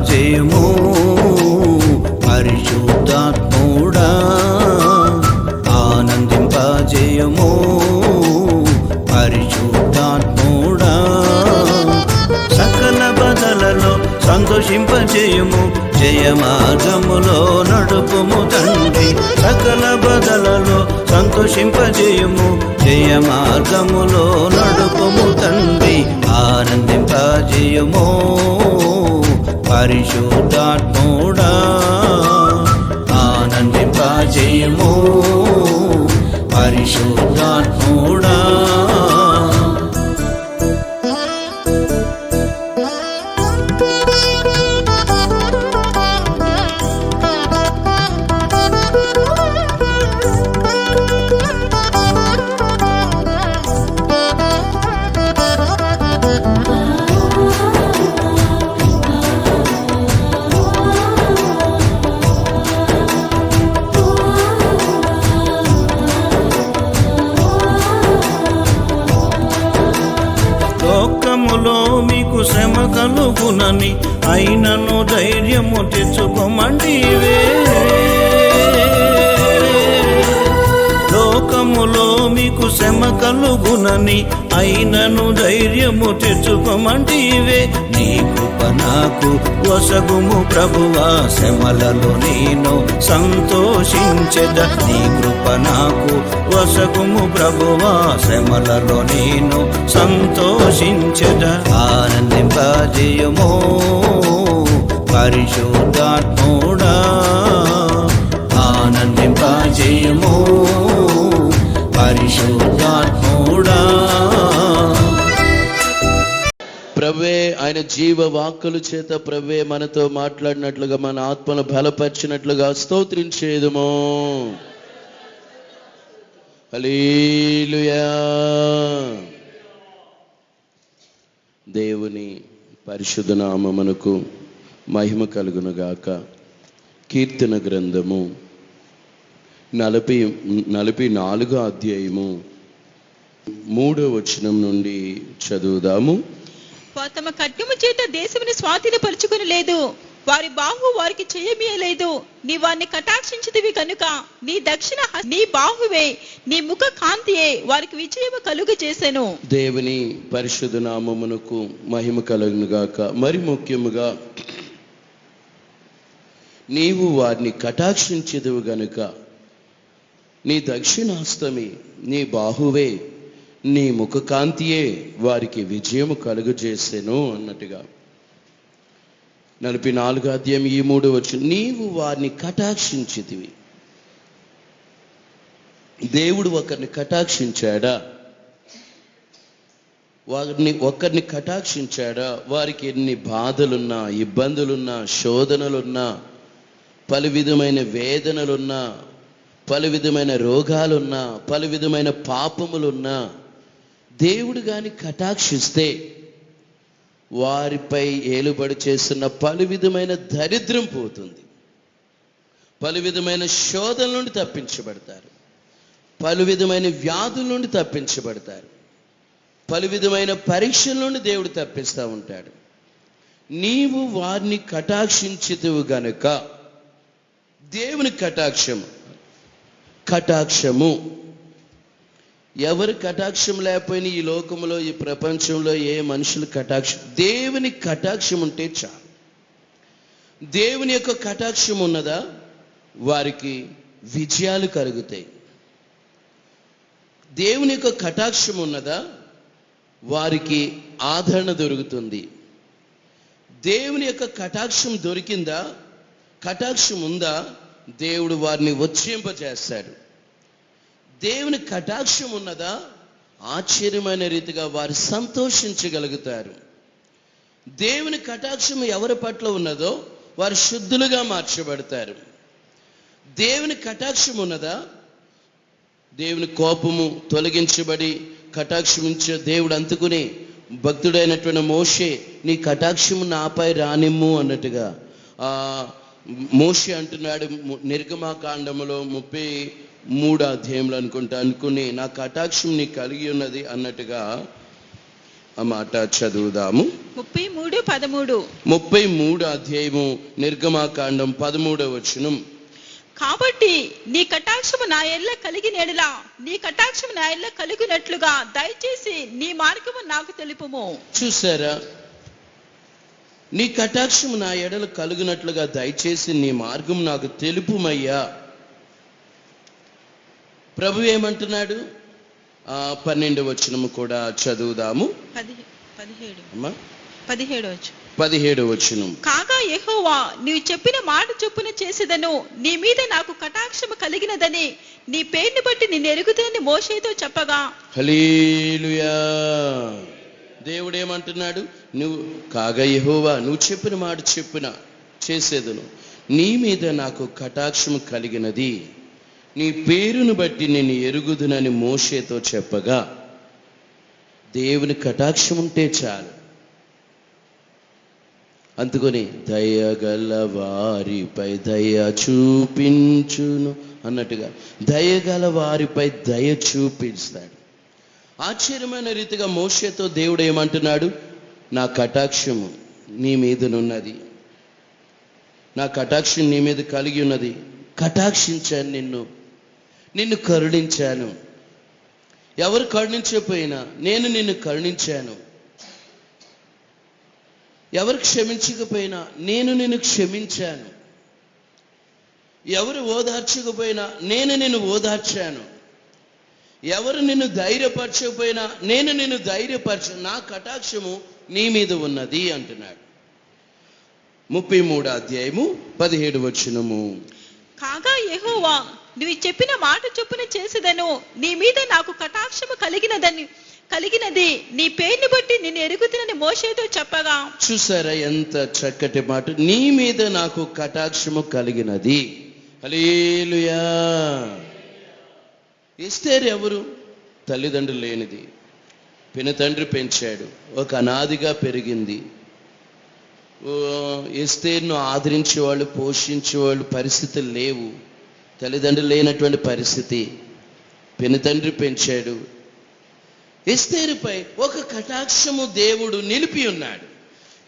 జయము పరిశుద్ధాత్ముడా, ఆనందింపజేయము పరిశుద్ధాత్ముడా, సకల బదలలో సంతోషింపజేయము, జయ మార్గములో నడుపుము తండ్రి. సకల బదలలో సంతోషింపజేయము, జయ మార్గములో నడుపుము తండ్రి. ఆనందింపజేయము పరిశుద్ధాత్ముడా, ఆనందింపజేయము పరిశుద్ధాత్ముడా. లోకములో మీకు శ్రమ కలుగునని అయినను ధైర్యము తెచ్చుకోమంటివే. లోకములో మీకు శ్రమ కలుగునని అయినను ధైర్యము తెచ్చుకోమంటివే. నీ కృప నాకు వసగుము ప్రభువా, శ్రమలలో నేను సంతోషించెద. నీ కృప నాకు వసగుము ప్రభువా, శ్రమలలో నేను సంతోషించెద. ఆనందింపజేయము పరిశుద్ధాత్ముడా, ఆనందింపజేయము పరిశుద్ధాత్ముడా. ప్రభువే ఆయన జీవ వాక్కుల చేత ప్రభువే మనతో మాట్లాడినట్లుగా మన ఆత్మను బలపరిచినట్లుగా స్తోత్రించేదుము. హల్లెలూయా. దేవుని పరిశుద్ధ నామమునకు మహిమ కలుగునుగాక. కీర్తన గ్రంథము 44వ అధ్యాయము 3వ వచనం నుండి చదువుదాము. తమ ఖడ్గము చేత దేశముని స్వాధీనపరుచుకుని లేదు, వారి బాహు వారికి చేయమీయలేదు. నీ వారిని కటాక్షించితివి కనుక నీ దక్షిణ నీ బాహువే నీ ముఖ కాంతియే వారికి విజయము కలుగు చేసెను. దేవుని పరిశుద్ధ నామమునకు మహిమ కలుగునుగాక. మరి ముఖ్యముగా నీవు వారిని కటాక్షించితివి గనుక నీ దక్షిణాస్తమి నీ బాహువే నీ ముఖ కాంతియే వారికి విజయము కలుగజేసెను అన్నట్టుగా 44వ అధ్యాయం 3వ వచనం. నీవు వారిని కటాక్షించితివి. దేవుడు ఒకరిని కటాక్షించాడా? ఒకరిని కటాక్షించాడా? వారికి ఎన్ని బాధలున్నా, ఇబ్బందులున్నా, శోధనలున్నా, పలు విధమైన వేదనలున్నా, పలు విధమైన రోగాలున్నా, పలు విధమైన పాపములున్నా దేవుడు గాని కటాక్షిస్తే వారిపై ఏలుబడి చేస్తున్న పలు విధమైన దరిద్రం పోతుంది. పలు విధమైన శోధన నుండి తప్పించబడతారు. పలు విధమైన వ్యాధుల నుండి తప్పించబడతారు. పలు విధమైన పరీక్షల నుండి దేవుడు తప్పిస్తూ ఉంటాడు. నీవు వారిని కటాక్షించితివి గనుక, దేవుని కటాక్షము ఎవరి కటాక్షం లేకపోయినా ఈ లోకంలో, ఈ ప్రపంచంలో ఏ మనుషులు దేవుని కటాక్షం ఉంటే చాలు. దేవుని యొక్క కటాక్షం ఉన్నదా వారికి విజయాలు కలుగుతాయి. దేవుని యొక్క కటాక్షం ఉన్నదా వారికి ఆదరణ దొరుకుతుంది. దేవుని యొక్క కటాక్షం దొరికిందా, కటాక్షం ఉందా, దేవుడు వారిని ఉజ్జింపజేస్తాడు. దేవుని కటాక్షం ఉన్నదా, ఆశ్చర్యమైన రీతిగా వారు సంతోషించగలుగుతారు. దేవుని కటాక్షం ఎవరి పట్ల ఉన్నదో వారు శుద్ధులుగా మార్చబడతారు. దేవుని కటాక్షం ఉన్నదా, దేవుని కోపము తొలగించబడి కటాక్షమించే దేవుడు అందుకుని భక్తుడైనటువంటి మోషే నీ కటాక్షము నాపై రానిమ్ము అన్నట్టుగా మోషే అంటున్నాడు నిర్గమాకాండములో 33 అధ్యాయంలో అనుకుని నా కటాక్షం నీ కలిగి ఉన్నది అన్నట్టుగా ఆ మాట చదువుదాము. 33 అధ్యాయము నిర్గమాకాండం 13వ వచనం. కాబట్టి నీ కటాక్షము నా ఎల్ల కలిగిన ఎడల నీ కటాక్షము నా ఎల్ల కలిగినట్లుగా దయచేసి నీ మార్గము నాకు తెలుపుము. చూసారా, నీ కటాక్షము నా ఎడల కలుగునట్లుగా దయచేసి నీ మార్గం నాకు తెలుపుమయ్యా. ప్రభు ఏమంటున్నాడు? 12వ వచనము కూడా చదువుదాము. 17వ వచనం. కాగా యెహోవా నీవు చెప్పిన మాట చొప్పున చేసేదను, నీ మీద నాకు కటాక్షము కలిగినదని నీ పేరుని బట్టి నిన్ను ఎరుగుతుందని మోషేతో చెప్పగా. హల్లెలూయా. దేవుడు ఏమంటున్నాడు? నువ్వు కాగా యెహోవా నువ్వు చెప్పిన మాట చెప్పున చేసేదను, నీ మీద నాకు కటాక్షము కలిగినది, నీ పేరును బట్టి నేను ఎరుగుదునని మోషేతో చెప్పగా. దేవుని కటాక్షం ఉంటే చాలు. అందుకని దయగల వారిపై దయ చూపించును అన్నట్టుగా దయగల వారిపై దయ చూపిస్తాడు. ఆశ్చర్యమైన రీతిగా మోషేతో దేవుడు ఏమంటున్నాడు? నా కటాక్షము నీ మీదనున్నది, నా కటాక్షం నీ మీద కలిగి ఉన్నది, కటాక్షించాను, నిన్ను కరుణించాను. ఎవరు కరుణించకపోయినా నేను నిన్ను కరుణించాను. ఎవరు క్షమించకపోయినా నేను నిన్ను క్షమించాను. ఎవరు ఓదార్చకపోయినా నేను నిన్ను ఓదార్చాను. ఎవరు నిన్ను ధైర్యపరచకపోయినా నేను నిన్ను ధైర్యపరచు. నా కటాక్షము నీ మీద ఉన్నది అంటున్నాడు. 33వ అధ్యాయము 17వ వచనము. కాగా యెహోవా నువ్వు చెప్పిన మాట చొప్పున చేసేదను, నీ మీద నాకు కటాక్షము కలిగినది, నీ పేరుని బట్టి నిన్ను ఎరుగుతునని మోషేతో చెప్పగా. చూసారా ఎంత చక్కటి మాట? నీ మీద నాకు కటాక్షము కలిగినది. హల్లెలూయా. ఎస్తేరు ఎవరు? తల్లిదండ్రులు లేనిది, పినతండ్రి పెంచాడు, ఒక అనాదిగా పెరిగింది. ఎస్తేరును ఆదరించేవాళ్ళు పోషించేవాళ్ళు పరిస్థితులు లేవు. తల్లిదండ్రులు లేనటువంటి పరిస్థితి. పినతండ్రి పెంచాడు. ఎస్తేరుపై ఒక కటాక్షము దేవుడు నిలిపి ఉన్నాడు.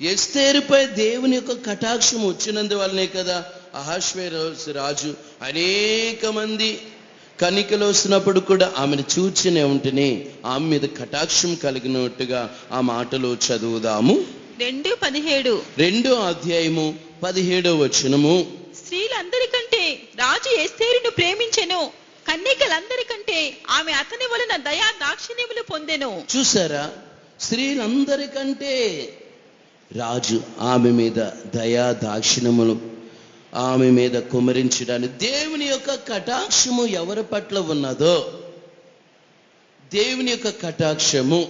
ఎస్తేరుపై దేవుని యొక్క కటాక్షం వచ్చినందువల్లనే కదా అహష్వేరోషు రాజు అనేక మంది కన్నికలు వస్తున్నప్పుడు కూడా ఆమెను చూచినే ఉంటేనే ఆమె మీద కటాక్షం కలిగినట్టుగా ఆ మాటలు చదువుదాము. 2వ అధ్యాయము 17వ వచనము. స్త్రీలందరికంటే రాజు ఎస్తేరును ప్రేమించెను, కన్నికలందరికంటే ఆమె అతని వలన దయా దాక్షిణ్యములు పొందెను. చూసారా, స్త్రీలందరికంటే రాజు ఆమె మీద దయా దాక్షిణ్యములు ఆమె మీద కుమరించడానికి దేవుని యొక్క కటాక్షము ఎవరి పట్ల ఉన్నదో, దేవుని యొక్క కటాక్షము,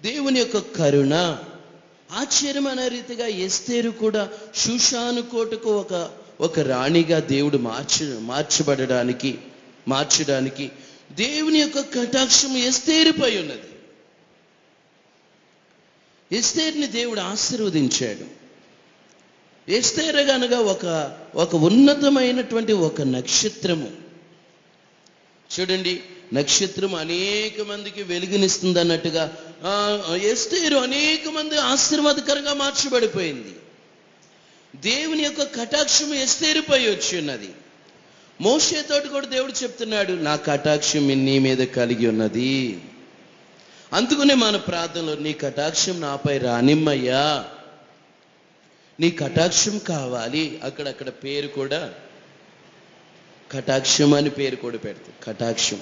దేవుని యొక్క కరుణ. ఆశ్చర్యమైన రీతిగా ఎస్తేరు కూడా షూషాను కోటకు ఒక రాణిగా దేవుడు మార్చడానికి దేవుని యొక్క కటాక్షం ఎస్తేరుపై ఉన్నది. ఎస్తేరుని దేవుడు ఆశీర్వదించాడు. ఎస్తేరు గనగా ఒక ఉన్నతమైనటువంటి ఒక నక్షత్రము. చూడండి, నక్షత్రం అనేక మందికి వెలుగునిస్తుంది అన్నట్టుగా ఎస్తేరు అనేక మంది ఆశీర్వాదకరంగా మార్చబడిపోయింది. దేవుని యొక్క కటాక్షము ఎస్తేరుపై వచ్చి ఉన్నది. మోషేతోటి కూడా దేవుడు చెప్తున్నాడు, నా కటాక్షం నీ మీద కలిగి ఉన్నది. అందుకనే మన ప్రార్థనలో నీ కటాక్షం నాపై రానిమ్మయ్యా, నీ కటాక్షం కావాలి. అక్కడక్కడ పేరు కూడా కటాక్షం అని పేరు కూడా పెడతారు. కటాక్షం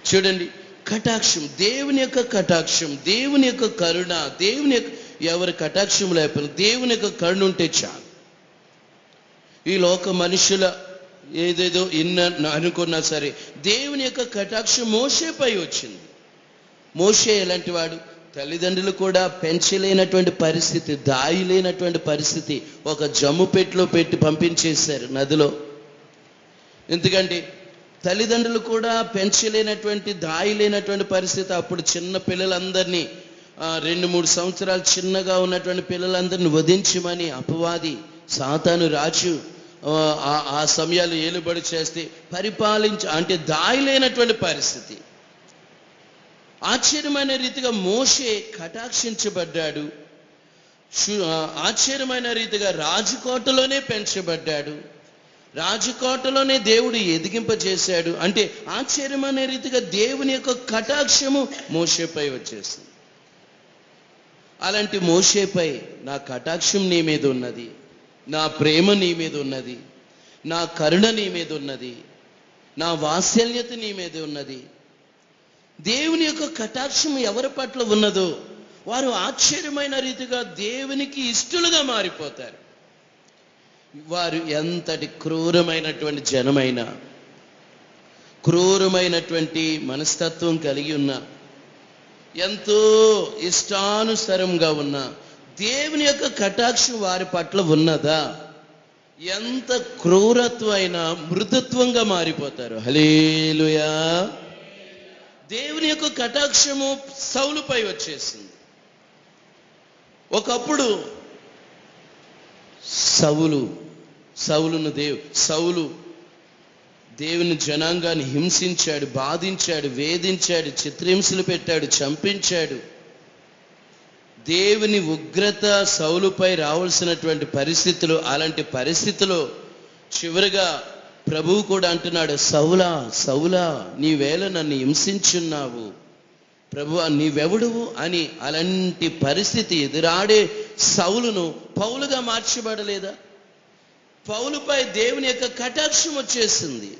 చూడండి, కటాక్షం దేవుని యొక్క కటాక్షం, దేవుని యొక్క కరుణ, దేవుని యొక్క ఎవరి కటాక్షం లేకపోయినా దేవుని యొక్క కరుణ ఉంటే చాలు. ఈ లోక మనుషుల ఏదేదో అనుకున్నా సరే దేవుని యొక్క కటాక్షం మోషేపై వచ్చింది. మోషే ఎలాంటి వాడు? తల్లిదండ్రులు కూడా పెంచలేనటువంటి పరిస్థితి, దాయలేనటువంటి పరిస్థితి, ఒక జమ్ము పెట్టిలో పెట్టి పంపించేశారు నదిలో. ఎందుకంటే తల్లిదండ్రులు కూడా పెంచలేనటువంటి, దాయలేనటువంటి పరిస్థితి. అప్పుడు చిన్న పిల్లలందరినీ 2-3 సంవత్సరాలు చిన్నగా ఉన్నటువంటి పిల్లలందరినీ వధించమని అపవాది సాతాను రాజు ఆ సమయాలు ఏలుబడి చేస్తే అంటే దాయలేనటువంటి పరిస్థితి. ఆశ్చర్యమైన రీతిగా మోషే కటాక్షించబడ్డాడు. ఆశ్చర్యమైన రీతిగా రాజకోటలోనే పెంచబడ్డాడు. రాజకోటలోనే దేవుడు ఎదిగింపజేశాడు. అంటే ఆశ్చర్యమైన రీతిగా దేవుని యొక్క కటాక్షము మోషేపై వచ్చేసింది. అలాంటి మోషేపై నా కటాక్షం నీ మీద ఉన్నది, నా ప్రేమ నీ మీద ఉన్నది, నా కరుణ నీ మీద ఉన్నది, నా వాత్సల్యత నీ మీద ఉన్నది. దేవుని యొక్క కటాక్షం ఎవరి పట్ల ఉన్నదో వారు ఆశ్చర్యమైన రీతిగా దేవునికి ఇష్టలుగా మారిపోతారు. వారు ఎంతటి క్రూరమైనటువంటి జనమైనా, క్రూరమైనటువంటి మనస్తత్వం కలిగి ఉన్నా, ఎంతో ఇష్టానుసారంగా ఉన్న దేవుని యొక్క కటాక్షం వారి పట్ల ఉన్నదా, ఎంత క్రూరత్వమైన మృదుత్వంగా మారిపోతారు. హల్లెలూయా. దేవుని యొక్క కటాక్షము సౌలుపై వచ్చేసింది. ఒకప్పుడు సౌలు దేవుని జనాంగాన్ని హింసించాడు, బాధించాడు, వేధించాడు, చిత్రహింసలు పెట్టాడు, చంపించాడు. దేవుని ఉగ్రత సౌలుపై రావాల్సినటువంటి పరిస్థితులు, అలాంటి పరిస్థితిలో చివరిగా ప్రభువు కూడా అంటున్నాడు, సౌలా సౌలా నీవేళ నన్ను హింసించున్నావు, ప్రభువా నీవెవడువు అని. అలాంటి పరిస్థితి ఎదురాడే సౌలును పౌలుగా మార్చబడలేదా? పౌలుపై దేవుని యొక్క కటాక్షం వచ్చేసింది.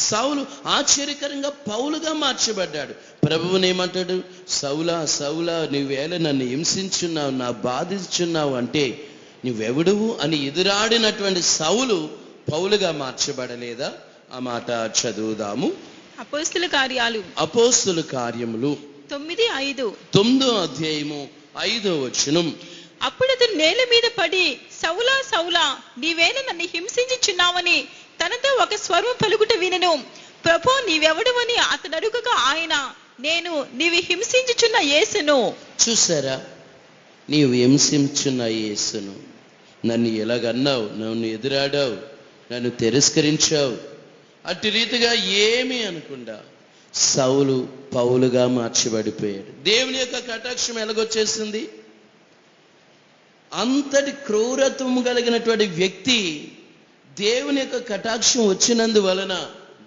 సౌలు ఆశ్చర్యకరంగా పౌలుగా మార్చబడ్డాడు. ప్రభువునేమంటాడు? సౌలా సౌలా నీవేళ నన్ను హింసించున్నావు, నా బాధించున్నావు అంటే నువ్వెవడువు అని ఎదురాడినటువంటి సౌలు పౌలుగా మార్చబడలేదా? ఆ మాట చదువుదాము. అపోస్తుల కార్యములు 9:5. 9వ అధ్యాయము 5వ వచనం. అప్పుడు అతను నేల మీద పడి, సౌలా సౌలా నీవేళ నన్ను హింసించుచున్నావని తనతో ఒక స్వరం పలుకుట వినెను. ప్రభు నీవెవడవని అతను అడుగగా ఆయన, నేను నీవు హింసించుచున్న యేసును. చూసారా, నీవు హింసించున్న యేసును. నన్ను ఎలాగన్నావు, నన్ను ఎదురాడావు, నన్ను తిరస్కరించావు. అట్టి రీతిగా ఏమీ అనకుండా సౌలు పౌలుగా మార్చబడిపోయాడు. దేవుని యొక్క కటాక్షం ఎలాగొచ్చేసింది? అంతటి క్రూరత్వం కలిగినటువంటి వ్యక్తి దేవుని యొక్క కటాక్షం వచ్చినందువలన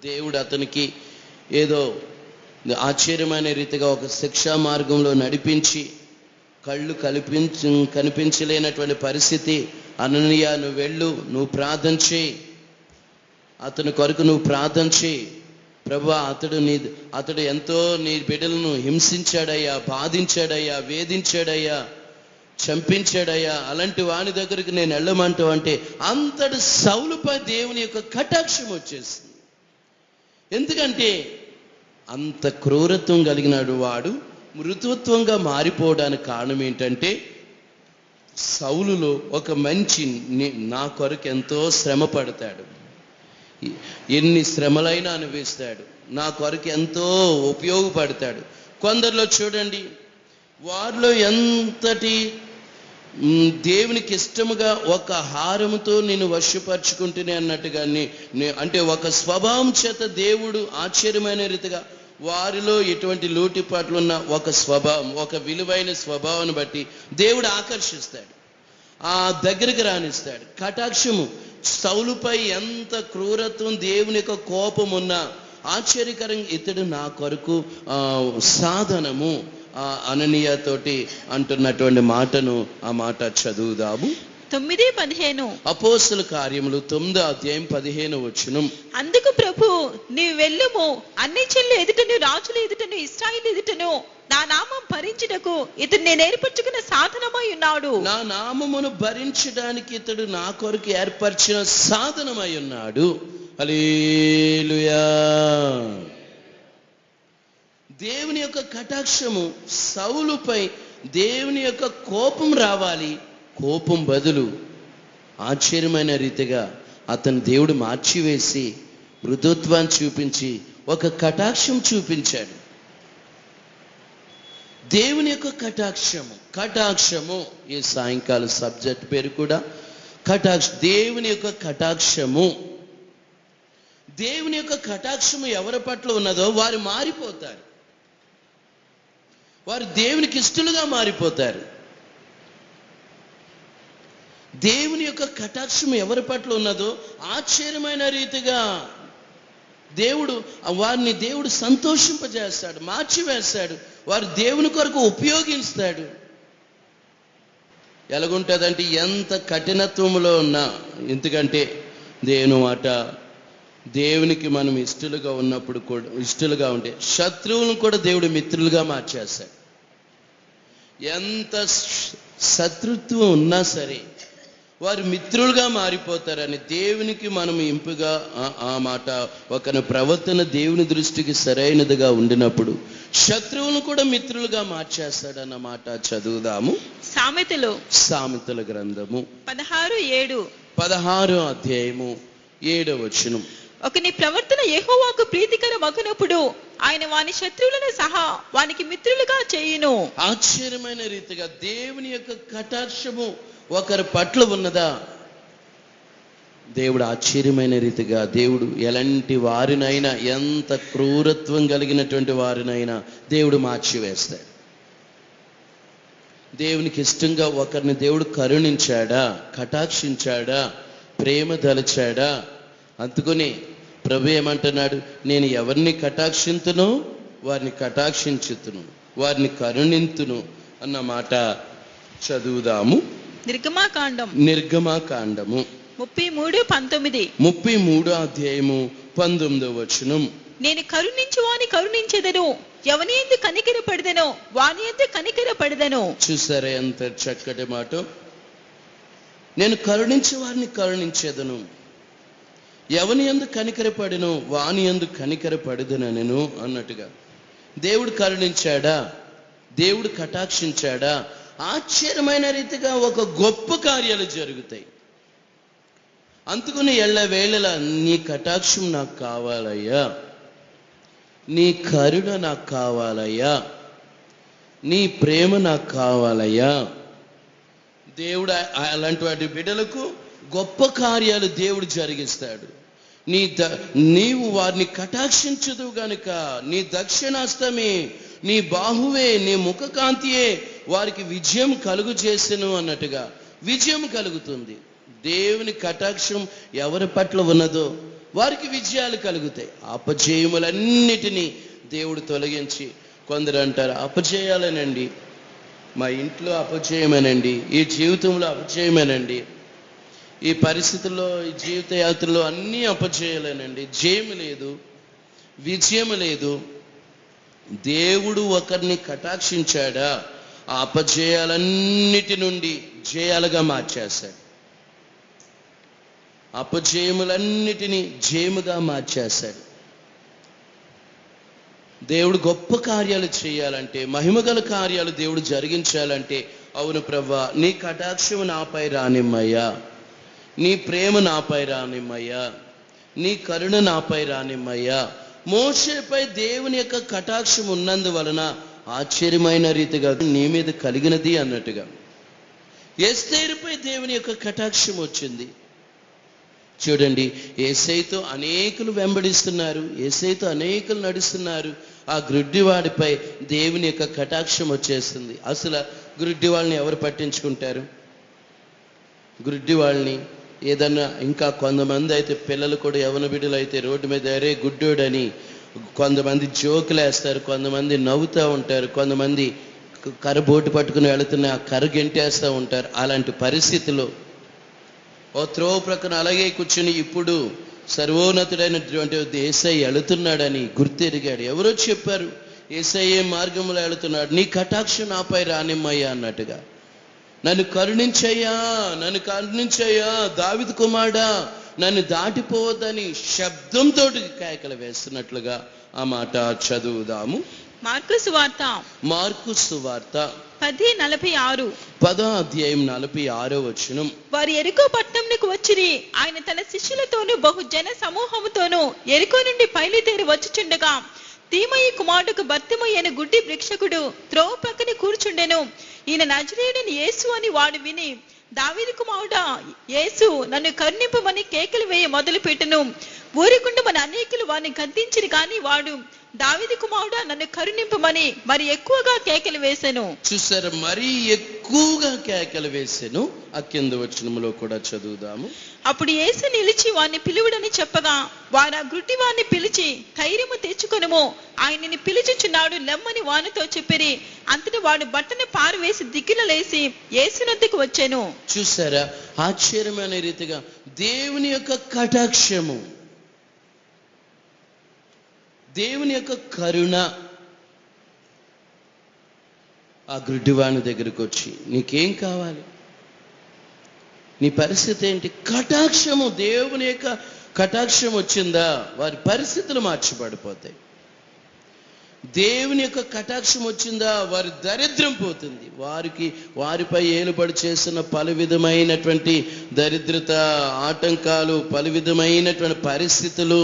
దేవుడు అతనికి ఏదో ఆశ్చర్యమైన రీతిగా ఒక శిక్షా మార్గంలో నడిపించి, కళ్ళు కనిపించలేనటువంటి పరిస్థితి, అననీయ నువ్వు వెళ్ళు, నువ్వు ప్రార్థన చేయి, అతని కొరకు నువ్వు ప్రార్థన చేయి, ప్రభువా అతడు ఎంతో నీ బిడ్డలను హింసించాడయ్యా, బాధించాడయ్యా, వేధించాడయ్యా, చంపించాడయ్యా, అలాంటి వాని దగ్గరికి నేను వెళ్ళమంటావు అంటే అంతటి సౌలుపై దేవుని యొక్క కటాక్షం వచ్చేసింది. ఎందుకంటే అంత క్రూరత్వం కలిగినాడు వాడు మృదుత్వంగా మారిపోవడానికి కారణం ఏంటంటే, సౌలులో ఒక మంచి నా కొరకు ఎంతో శ్రమ పడతాడు, ఎన్ని శ్రమలైనా అనుభవిస్తాడు, నా కొరకు ఎంతో ఉపయోగపడతాడు. కొందరిలో చూడండి, వారిలో ఎంతటి దేవునికి ఇష్టముగా ఒక హారముతో నేను వశపరుచుకుంటేనే అన్నట్టుగా అంటే ఒక స్వభావం చేత దేవుడు ఆశ్చర్యమైన రీతిగా వారిలో ఎటువంటి లోటుపాట్లు ఉన్న ఒక స్వభావం, ఒక విలువైన స్వభావాన్ని బట్టి దేవుడు ఆకర్షిస్తాడు, ఆ దగ్గరికి రానిస్తాడు. కటాక్షము సౌలుపై ఎంత క్రూరత్వం, దేవుని యొక్క కోపం ఉన్నా ఆశ్చర్యకరంగా ఇతడు నా కొరకు సాధనము అననీయతోటి అంటున్నటువంటి మాటను, ఆ మాట చదువుదాము. 9:15. అపోస్తుల కార్యములు 9వ అధ్యాయం 15వ వచనం. అందుకు ప్రభు, నీవు వెళ్ళుము, అన్ని చెల్లు ఎదుటను, రాజుల ఎదుటను, ఇశ్రాయేలు ఎదుటను నా నామం భరించుటకు ఇతడు నేను ఏర్పరచుకున్న సాధనమై ఉన్నాడు. నా నామమును భరించడానికి ఇతడు నా కొరకు ఏర్పరిచిన సాధనమై ఉన్నాడు. హల్లెలూయా. దేవుని యొక్క కటాక్షము సౌలుపై దేవుని యొక్క కోపం రావాలి. కోపం బదులు ఆశ్చర్యమైన రీతిగా అతను దేవుడు మార్చివేసి మృదుత్వాన్ని చూపించి ఒక కటాక్షం చూపించాడు. దేవుని యొక్క కటాక్షము ఈ సాయంకాల సబ్జెక్ట్ పేరు కూడా దేవుని యొక్క కటాక్షము. దేవుని యొక్క కటాక్షము ఎవరి పట్ల ఉన్నదో వారు మారిపోతారు. వారు దేవునికి ఇష్టలుగా మారిపోతారు. దేవుని యొక్క కటాక్షం ఎవరి పట్ల ఉన్నదో ఆశ్చర్యమైన రీతిగా దేవుడు సంతోషింపజేస్తాడు, మార్చివేస్తాడు. వారు దేవుని కొరకు ఉపయోగిస్తాడు. ఎలాగుంటుందంటే ఎంత కఠినత్వంలో ఉన్నా, ఎందుకంటే దేవుని మాట దేవునికి మనం ఇష్టలుగా ఉన్నప్పుడు కూడా ఇష్టలుగా ఉంటే శత్రువులను కూడా దేవుడు మిత్రులుగా మార్చేస్తాడు. ఎంత శత్రుత్వం ఉన్నా సరే వారు మిత్రులుగా మారిపోతారని దేవునికి మనం ఇంపుగా ఆ మాట ఒకరి ప్రవర్తన దేవుని దృష్టికి సరైనదిగా ఉండినప్పుడు శత్రువులను కూడా మిత్రులుగా మార్చేస్తాడన్న మాట చదువుదాము. సామెతల గ్రంథము 16వ అధ్యాయము 7వ వచనం. ఒకని ప్రవర్తన యెహోవాకు ప్రీతికరమగునప్పుడు ఆయన వాని శత్రువులను సహా వానికి మిత్రులుగా చేయును. ఆశ్చర్యమైన రీతిగా దేవుని యొక్క కటాక్షము ఒకరి పట్ల ఉన్నదా, దేవుడు ఆశ్చర్యమైన రీతిగా దేవుడు ఎలాంటి వారినైనా, ఎంత క్రూరత్వం కలిగినటువంటి వారినైనా దేవుడు మార్చివేస్తాడు. దేవునికి ఇష్టంగా ఒకరిని దేవుడు కరుణించాడా, కటాక్షించాడా, ప్రేమ దలచాడా. అందుకని ప్రభు ఏమంటున్నాడు, నేను ఎవరిని కటాక్షింతునో వారిని కటాక్షించుతును, వారిని కరుణింతును అన్న మాట చదువుదాము. నిర్గమాకాండము 33వ అధ్యాయము 19వ వచనం. నేను కరుణించు వాని కరుణించెదను, ఎవని యందు కనికరపడెదనో వాని యందు కనికరపడెదను. చూసారా ఎంత చక్కటి మాట. నేను కరుణించు వారిని కరుణించెదను, ఎవని యందు కనికరపడెనో వాని యందు కనికరపడెదనెను అన్నట్టుగా దేవుడు కరుణించాడా, దేవుడు కటాక్షించాడా, ఆశ్చర్యమైన రీతిగా ఒక గొప్ప కార్యాలు జరుగుతాయి. అందుకని ఎల్లవేళలా నీ కటాక్షం నాకు కావాలయ్యా, నీ కరుణ నాకు కావాలయ్యా, నీ ప్రేమ నాకు కావాలయ్యా. దేవుడు అలాంటి వాటి బిడ్డలకు గొప్ప కార్యాలు దేవుడు జరిగిస్తాడు. నీవు వారిని కటాక్షించదు గనుక నీ దక్షిణాస్తమే, నీ బాహువే, నీ ముఖకాంతియే వారికి విజయం కలుగు చేసెను అన్నట్టుగా విజయం కలుగుతుంది. దేవుని కటాక్షం ఎవరి పట్ల ఉన్నదో వారికి విజయాలు కలుగుతాయి. అపజయములన్నిటినీ దేవుడు తొలగించి, కొందరు అంటారు అపజయాలేనండి, మా ఇంట్లో అపజయమేనండి, ఈ జీవితంలో అపజయమేనండి, ఈ పరిస్థితుల్లో, ఈ జీవిత యాత్రలో అన్నీ అపజయాలేనండి, జయం లేదు, విజయం లేదు. దేవుడు ఒకరిని కటాక్షించాడా, ఆ అపజయాలన్నిటి నుండి జయాలుగా మార్చేశాడు. అపజయములన్నిటినీ జయముగా మార్చేశాడు. దేవుడు గొప్ప కార్యాలు చేయాలంటే, మహిమగల కార్యాలు దేవుడు జరిగించాలంటే, అవును ప్రభువా నీ కటాక్షము నాపై రానిమ్మయ్యా, నీ ప్రేమ నాపై రానిమ్మయ్యా, నీ కరుణ నాపై రానిమ్మయ్యా. మోషేపై దేవుని యొక్క కటాక్షం ఉన్నందువలన ఆశ్చర్యమైన రీతిగా నీ మీద కలిగినది అన్నట్టుగా ఎస్తేరుపై దేవుని యొక్క కటాక్షం వచ్చింది. చూడండి, యేసయ్యతో అనేకులు వెంబడిస్తున్నారు, యేసయ్యతో అనేకులు నడుస్తున్నారు. ఆ గ్రుడ్డివాడిపై దేవుని యొక్క కటాక్షం వచ్చేస్తుంది. అసలు గ్రుడ్డి వాళ్ళని ఎవరు పట్టించుకుంటారు? గ్రుడ్డి వాళ్ళని ఏదన్నా, ఇంకా కొంతమంది అయితే పిల్లలు కూడా యవన బిడ్డలు అయితే రోడ్డు మీద అరే గుడ్డోడని కొంతమంది జోకులు వేస్తారు, కొంతమంది నవ్వుతూ ఉంటారు, కొంతమంది కర్ర బోటు పట్టుకుని వెళుతున్న ఆ కర్ర గెంటేస్తూ ఉంటారు. అలాంటి పరిస్థితిలో ఓ త్రోవ ప్రక్కన అలాగే కూర్చుని ఇప్పుడు సర్వోన్నతుడైనటువంటి యేసయ్య వెళుతున్నాడని గుర్తెరిగాడు. ఎవరో చెప్పారు యేసయ్య మార్గంలో వెళుతున్నాడు, నీ కటాక్షం నాపై రానిమ్మయ్యా అన్నట్టుగా. నన్ను కరుణించయ్యా, నన్ను కరుణించయ్యా, దావీదు కుమారుడా నన్ను దాటిపోవద్దని శబ్దంతో కేకలు వేస్తున్నట్లుగా ఆ మాట చదువుదాము. మార్కు సువార్త మార్కు సువార్త 10:46. 10వ అధ్యాయం 46వ వచనం. వారు ఎరికో పట్టణంకు వచ్చిరి. ఆయన తన శిష్యులతోనూ బహు జన సమూహముతోనూ ఎరికో నుండి బయలుదేరి వచ్చుచుండగా తీమయి కుమారుడుకు బర్తిమయి అనే గుడ్డి భిక్షకుడు త్రోవ ప్రక్కన కూర్చుండెను. ఈయన నజరేయుడైన యేసు అని వాడు విని, దావీదు కుమారుడా యేసు, నన్ను కరుణింపమని కేకలు వేయ మొదలు పెట్టెను. ఊరికుండ మన అనేకులు వారిని గద్దించిరి, కానీ వాడు దావీదు కుమారుడా నన్ను కరుణింపమని మరి ఎక్కువగా కేకలు వేసెను. చూసారా, మరీ ఎక్కువగా కేకలు వేసెను. ఆ కింద వచనములో కూడా చదువుదాము. అప్పుడు యేసు నిలిచి వారిని పిలువుడని చెప్పగా వారు ఆ గుడ్డి వారిని పిలిచి, ధైర్యము తెచ్చుకొనుము, ఆయన నిన్ను పిలుచుచున్నాడు, లెమ్మని వానితో చెప్పిరి. అంతటి వాడు బట్టను పారవేసి దిగ్గున లేసి యేసునొద్దకు వచ్చెను. చూసారా, ఆశ్చర్యమైన రీతిగా దేవుని యొక్క కటాక్షము, దేవుని యొక్క కరుణ ఆ గుడ్డివాని దగ్గరకు వచ్చి, నీకేం కావాలి, నీ పరిస్థితి ఏంటి? కటాక్షము, దేవుని యొక్క కటాక్షం వచ్చిందా వారి పరిస్థితులు మార్చిపడిపోతాయి. దేవుని యొక్క కటాక్షం వచ్చిందా వారి దరిద్రం పోతుంది. వారిపై ఏలుబడి చేసిన పలు విధమైనటువంటి దరిద్రత, ఆటంకాలు, పలు విధమైనటువంటి పరిస్థితులు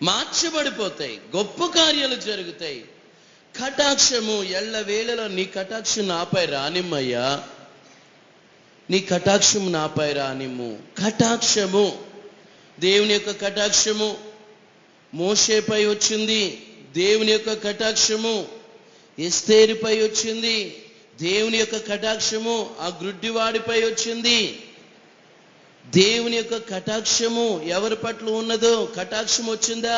మార్చబడిపోతాయి. గొప్ప కార్యాలు జరుగుతాయి. కటాక్షము ఎల్లవేళలో నీ కటాక్షం నాపై రానిమ్మయ్యా, నీ కటాక్షం నాపై రానిమ్ము. కటాక్షము, దేవుని యొక్క కటాక్షము మోషేపై వచ్చింది. దేవుని యొక్క కటాక్షము ఎస్తేరుపై వచ్చింది. దేవుని యొక్క కటాక్షము ఆ గ్రుడ్డివాడిపై వచ్చింది. దేవుని యొక్క కటాక్షము ఎవరి పట్ల ఉన్నదో, కటాక్షం వచ్చిందా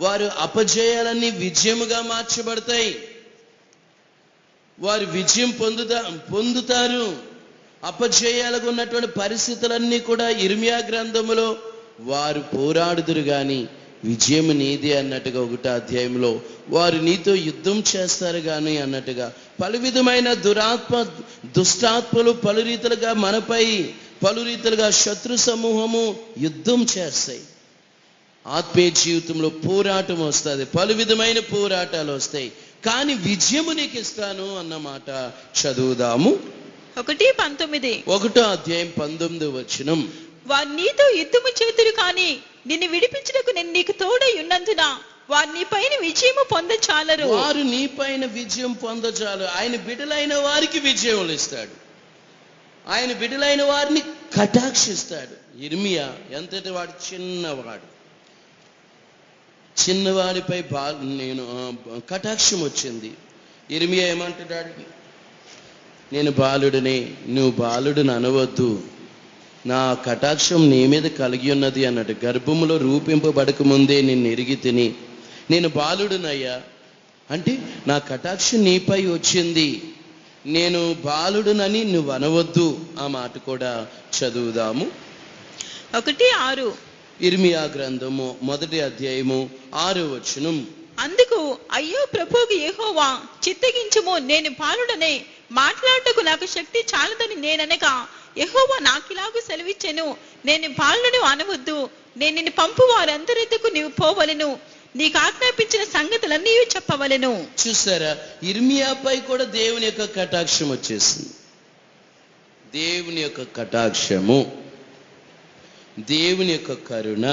వారు అపజయాలన్నీ విజయముగా మార్చబడతాయి. వారు విజయం పొందుతారు. అపజయాలకు ఉన్నటువంటి పరిస్థితులన్నీ కూడా ఇర్మియా గ్రంథములో వారు పోరాడుదురు గాని విజయం నీదే అన్నట్టుగా 1వ అధ్యాయంలో వారు నీతో యుద్ధం చేస్తారు గాని అన్నట్టుగా పలు విధమైన దుష్టాత్మలు పలు రీతులుగా మనపై పలు రీతులుగా శత్రు సమూహము యుద్ధం చేస్తాయి. ఆత్మీయ జీవితంలో పోరాటం వస్తుంది, పలు విధమైన పోరాటాలు వస్తాయి, కానీ విజయము నీకు ఇస్తాను అన్నమాట చదువుదాము. 1:19. 1వ అధ్యాయం 19వ వచనం. వారు నీతో యుద్ధము చేతురు, కానీ నిన్ను విడిపించుటకు నేను నీకు తోడై ఉన్నందున వారు నీ పైన విజయము పొందచాలరు. వారు నీ పైన విజయం పొందచాలు. ఆయన బిడ్డలైన వారికి విజయములు ఇస్తాడు. ఆయన బిడ్డలైన వారిని కటాక్షిస్తాడు. ఇర్మియా ఎంతటి వాడు? చిన్నవాడిపై కటాక్షం వచ్చింది. ఇర్మియా ఏమంటున్నాడు? నేను బాలుడిని, నువ్వు బాలుడిని అనవద్దు, నా కటాక్షం నీ మీద కలిగి ఉన్నది అన్నట్టు. గర్భములో రూపింపబడక ముందే నిన్ను ఎరిగి తిని నేను బాలుడినయ్యా అంటే నా కటాక్షం నీపై వచ్చింది, నేను బాలుడునని నువ్వు అనవద్దు. ఆ మాట కూడా చదువుదాము. 1:6. ఇర్మియా గ్రంథము 1వ అధ్యాయము 6వ వచనం. అందుకు అయ్యో ప్రభువుకు యెహోవా, చిత్తగించుము, నేను బాలుడనే, మాట్లాడుటకు నాకు శక్తి చాలదని నేననగా యెహోవా నాకిలాగు సెలవిచ్చెను, నేను బాలుడను అనవద్దు, నేను నిన్ను పంపు వారందరిద్దకు నీవు పోవలెను, నీకు ఆజ్ఞాపించిన సంగతులన్నీ చెప్పవలెను. చూసారా, ఇర్మియాపై కూడా దేవుని యొక్క కటాక్షం వచ్చేసింది. దేవుని యొక్క కటాక్షము, దేవుని యొక్క కరుణ.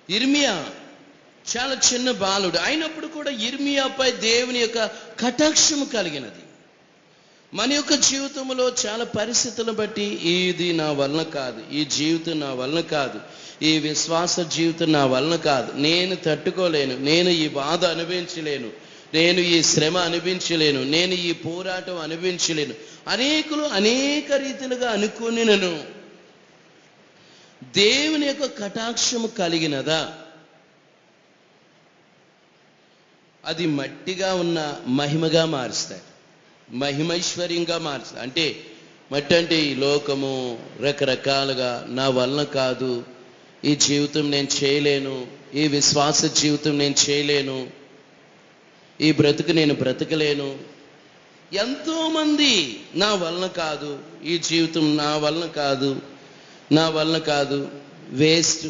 ఇర్మియా చాలా చిన్న బాలుడు అయినప్పుడు కూడా ఇర్మియాపై దేవుని యొక్క కటాక్షము కలిగినది. మన యొక్క జీవితంలో చాలా పరిస్థితులను బట్టి ఇది నా వలన కాదు, ఈ జీవితం నా వలన కాదు, ఈ విశ్వాస జీవితం నా వలన కాదు, నేను తట్టుకోలేను, నేను ఈ బాధ అనుభవించలేను, నేను ఈ శ్రమ అనుభవించలేను, నేను ఈ పోరాటం అనుభవించలేను. అనేకులు అనేక రీతిలుగా అనుకుని నన్ను దేవుని యొక్క కటాక్షము కలిగినదా, అది మట్టిగా ఉన్న మహిమగా మారుస్తాయి, మహిమైశ్వర్యంగా మారుస్తాయి. అంటే మట్టి అంటే ఈ లోకము రకరకాలుగా నా వలన కాదు, ఈ జీవితం నేను చేయలేను, ఈ విశ్వాస జీవితం నేను చేయలేను, ఈ బ్రతుకు నేను బ్రతకలేను. ఎంతోమంది నా వలన కాదు, ఈ జీవితం నా వలన కాదు, నా వలన కాదు, వేస్ట్.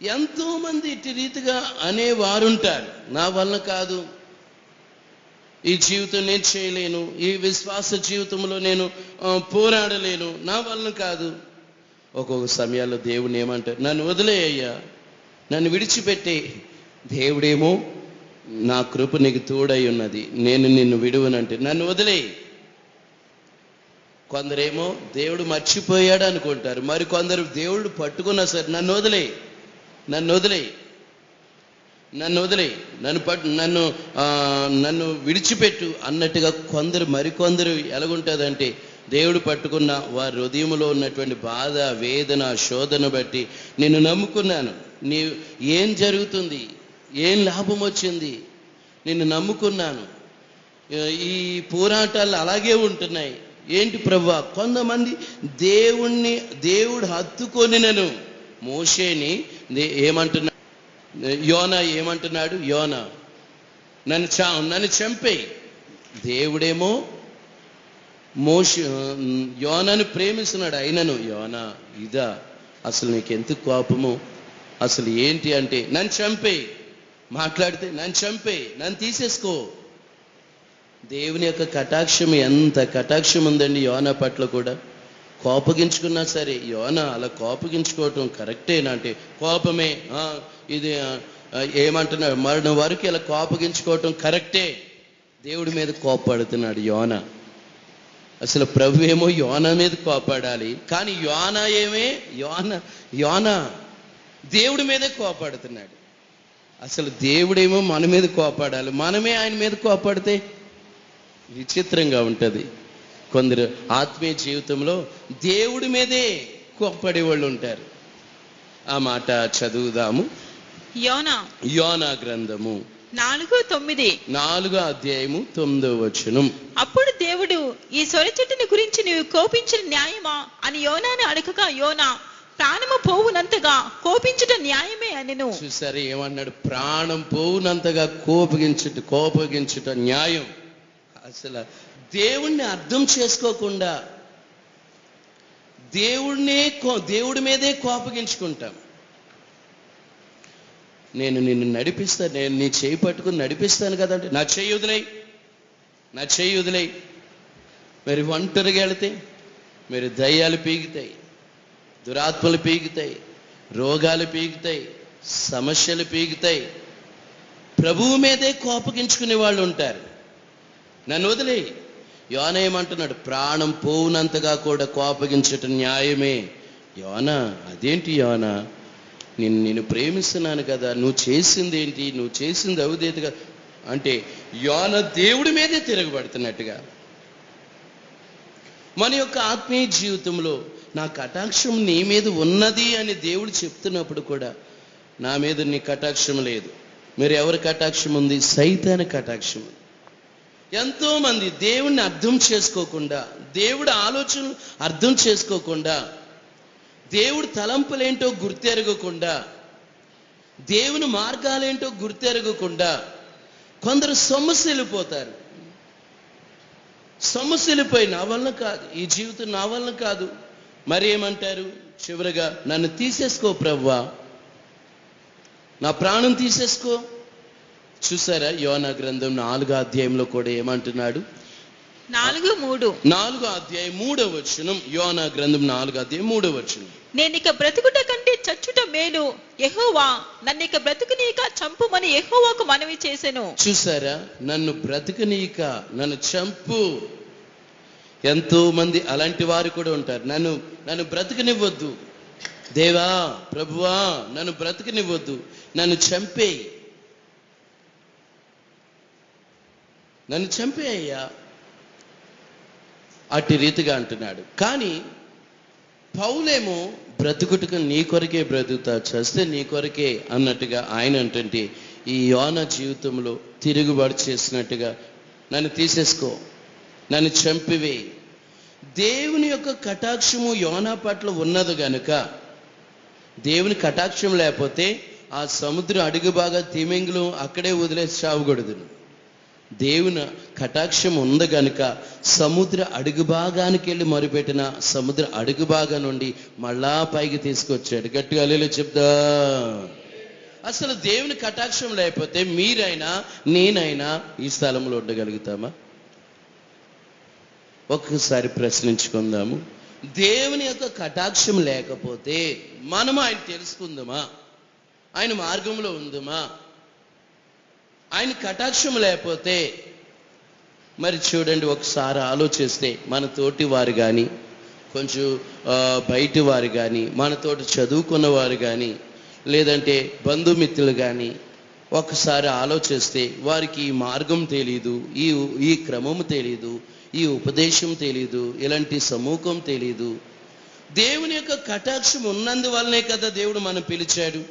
ఎంతోమంది ఇటు రీతిగా అనేవారుంటారు. నా వలన కాదు, ఈ జీవితం నేను చేయలేను, ఈ విశ్వాస జీవితంలో నేను పోరాడలేను, నా వలన కాదు. ఒక్కొక్క సమయాల్లో దేవుని ఏమంటారు, నన్ను వదిలేయ్యా, నన్ను విడిచిపెట్టే. దేవుడేమో నా కృప నీకు తోడై ఉన్నది, నేను నిన్ను విడువనంటే నన్ను వదిలే. కొందరేమో దేవుడు మర్చిపోయాడు అనుకుంటారు, మరి కొందరు దేవుడు పట్టుకున్నా సరే నన్ను వదిలే, నన్ను వదిలే, నన్ను వదిలే, నన్ను విడిచిపెట్టు అన్నట్టుగా కొందరు, మరికొందరు ఎలాగుంటుందంటే దేవుడు పట్టుకున్న వారి హృదయంలో ఉన్నటువంటి బాధ, వేదన, శోధన బట్టి నిన్ను నమ్ముకున్నాను, నీ ఏం జరుగుతుంది, ఏం లాభం వచ్చింది, నిన్ను నమ్ముకున్నాను, ఈ పోరాటాలు అలాగే ఉంటున్నాయి, ఏంటి ప్రభువా? కొంతమంది దేవుడు హత్తుకొనినను. మోషేని ఏమంటున్నాడు, యోనా ఏమంటున్నాడు, యోనా నన్ను చంపేయి. దేవుడేమో యోనాను ప్రేమిస్తున్నాడు. అయినను యోనా ఇదా అసలు నీకెందుకు కోపము, అసలు ఏంటి అంటే నన్ను చంపేయి, మాట్లాడితే నన్ను చంపేయి, నన్ను తీసేసుకో. దేవుని యొక్క కటాక్షం, ఎంత కటాక్షం ఉందండి యోనా పట్ల కూడా. కోపగించుకున్నా సరే, యోనా అలా కోపగించుకోవటం కరెక్టేనా అంటే కోపమే, ఇది ఏమంటున్నాడు, మరణం వరకు ఇలా కోపగించుకోవటం కరెక్టే. దేవుడి మీద కోపడుతున్నాడు యోనా. అసలు ప్రభు ఏమో యోనా మీద కోపడాలి, కానీ యోనా దేవుడి మీదే కోపడుతున్నాడు. అసలు దేవుడేమో మన మీద కోపడాలి, మనమే ఆయన మీద కోపడితే విచిత్రంగా ఉంటుంది. కొందరు ఆత్మీయ జీవితంలో దేవుడి మీదే కోపడే వాళ్ళు ఉంటారు. ఆ మాట చదువుదాము. యోనా గ్రంథము 4వ అధ్యాయము 9వ వచనం. అప్పుడు దేవుడు, ఈ సొర చెట్టుని గురించి నీవు కోపించిన న్యాయమా అని యోనాను అడగగా, యోనా ప్రాణము పోవునంతగా కోపించుట న్యాయమే అనెను. చూసారు ఏమన్నాడు, ప్రాణం పోవునంతగా కోపగించుట న్యాయం. అసలు దేవుణ్ణి అర్థం చేసుకోకుండా దేవుడి మీదే కోపగించుకుంటాం. నేను నిన్ను నడిపిస్తాను, నేను నీ చేయి పట్టుకుని నడిపిస్తాను కదంటే నా చెయ్యి వదిలేయి. మరి ఒంటరిగా వెళితే మరి దయ్యాలు పీకుతాయి, దురాత్మలు పీకుతాయి, రోగాలు పీకుతాయి, సమస్యలు పీకుతాయి. ప్రభువు మీదే కోపగించుకునే వాళ్ళు ఉంటారు. నన్ను వదిలేయి. యోనా ఏమంటున్నాడు, ప్రాణం పోవునంతగా కూడా కోపగించటం న్యాయమే. యోనా అదేంటి యోనా, నేను ప్రేమిస్తున్నాను కదా, నువ్వు చేసింది ఏంటి, నువ్వు చేసింది అవుదేదిగా అంటే యోనా దేవుడి మీదే తిరగబడుతున్నట్టుగా. మన యొక్క ఆత్మీయ జీవితంలో నా కటాక్షం నీ మీద ఉన్నది అని దేవుడు చెప్తున్నప్పుడు కూడా నా మీద నీ కటాక్షం లేదు. మీరు ఎవరి కటాక్షం ఉంది? సైతాను కటాక్షం. ఎంతో మంది దేవుణ్ణి అర్థం చేసుకోకుండా, దేవుడి ఆలోచనలు అర్థం చేసుకోకుండా, దేవుడి తలంపులేంటో గుర్తెరగకుండా, దేవుని మార్గాలేంటో గుర్తెరగకుండా కొందరు సొమ్మసిల్లిపోతారు. సొమ్మసిల్లిపోయి నా వలన కాదు, ఈ జీవితం నా వలన కాదు, మరి ఏమంటారు చివరిగా, నన్ను తీసేసుకో ప్రభువా, నా ప్రాణం తీసేసుకో. చూసారా యోనా గ్రంథం 4వ అధ్యాయంలో కూడా ఏమంటున్నాడు? 4వ అధ్యాయం 3వ వచనం. యోనా గ్రంథం 4వ అధ్యాయం 3వ వచనం. నేనిక బ్రతుకుట కంటే చచ్చుట మేలు, యెహోవా నన్నిక బ్రతుకునీక చంపుమని యెహోవాకు మనవి చేసెను. చూసారా, నన్ను బ్రతుకునీక, నన్ను చంపు. ఎంతో మంది అలాంటి వారు కూడా ఉంటారు. నన్ను బ్రతుకునివ్వద్దు దేవా, ప్రభువా, నన్ను బ్రతుకునివ్వద్దు, నన్ను చంపేయ్యా, అట్టి రీతిగా అంటున్నాడు. కానీ పౌలేమో బ్రతుకుటకు నీ కొరకే బ్రతుకుతా, చస్తే నీ కొరకే అన్నట్టుగా ఆయన అంటే ఈ యోనా జీవితంలో తిరుగుబాటు చేసినట్టుగా నన్ను తీసేసుకో, నన్ను చంపివేయి. దేవుని యొక్క కటాక్షము యోనా పట్ల ఉన్నది గనుక, దేవుని కటాక్షం లేకపోతే ఆ సముద్రం అడుగు బాగా తిమింగులు అక్కడే వదిలేసి చావకూడదు. దేవుని కటాక్షం ఉంది గనుక సముద్ర అడుగు భాగానికి వెళ్ళి మొరుపెట్టిన సముద్ర అడుగు భాగం నుండి మళ్ళా పైకి తీసుకొచ్చాడు. గట్టిగా హల్లెలూయా చెప్దా. అసలు దేవుని కటాక్షం లేకపోతే మీరైనా నేనైనా ఈ స్థలంలో ఉండగలుగుతామా? ఒక్కసారి ప్రశ్నించుకుందాము. దేవుని యొక్క కటాక్షం లేకపోతే మనము ఆయన తెలుసుకుందామా? ఆయన మార్గంలో ఉందామా? ఆయన కటాక్షం లేకపోతే మరి చూడండి, ఒకసారి ఆలోచిస్తే మన తోటి వారు కానీ, కొంచెం బయటి వారు కానీ, మనతోటి చదువుకున్న వారు కానీ, లేదంటే బంధుమిత్రులు కానీ ఒకసారి ఆలోచిస్తే వారికి ఈ మార్గం తెలీదు, ఈ క్రమము తెలీదు, ఈ ఉపదేశం తెలీదు, ఇలాంటి సమూహం తెలీదు. దేవుని యొక్క కటాక్షం ఉన్నందువల్లనే కదా దేవుడు మనం పిలిచాడు.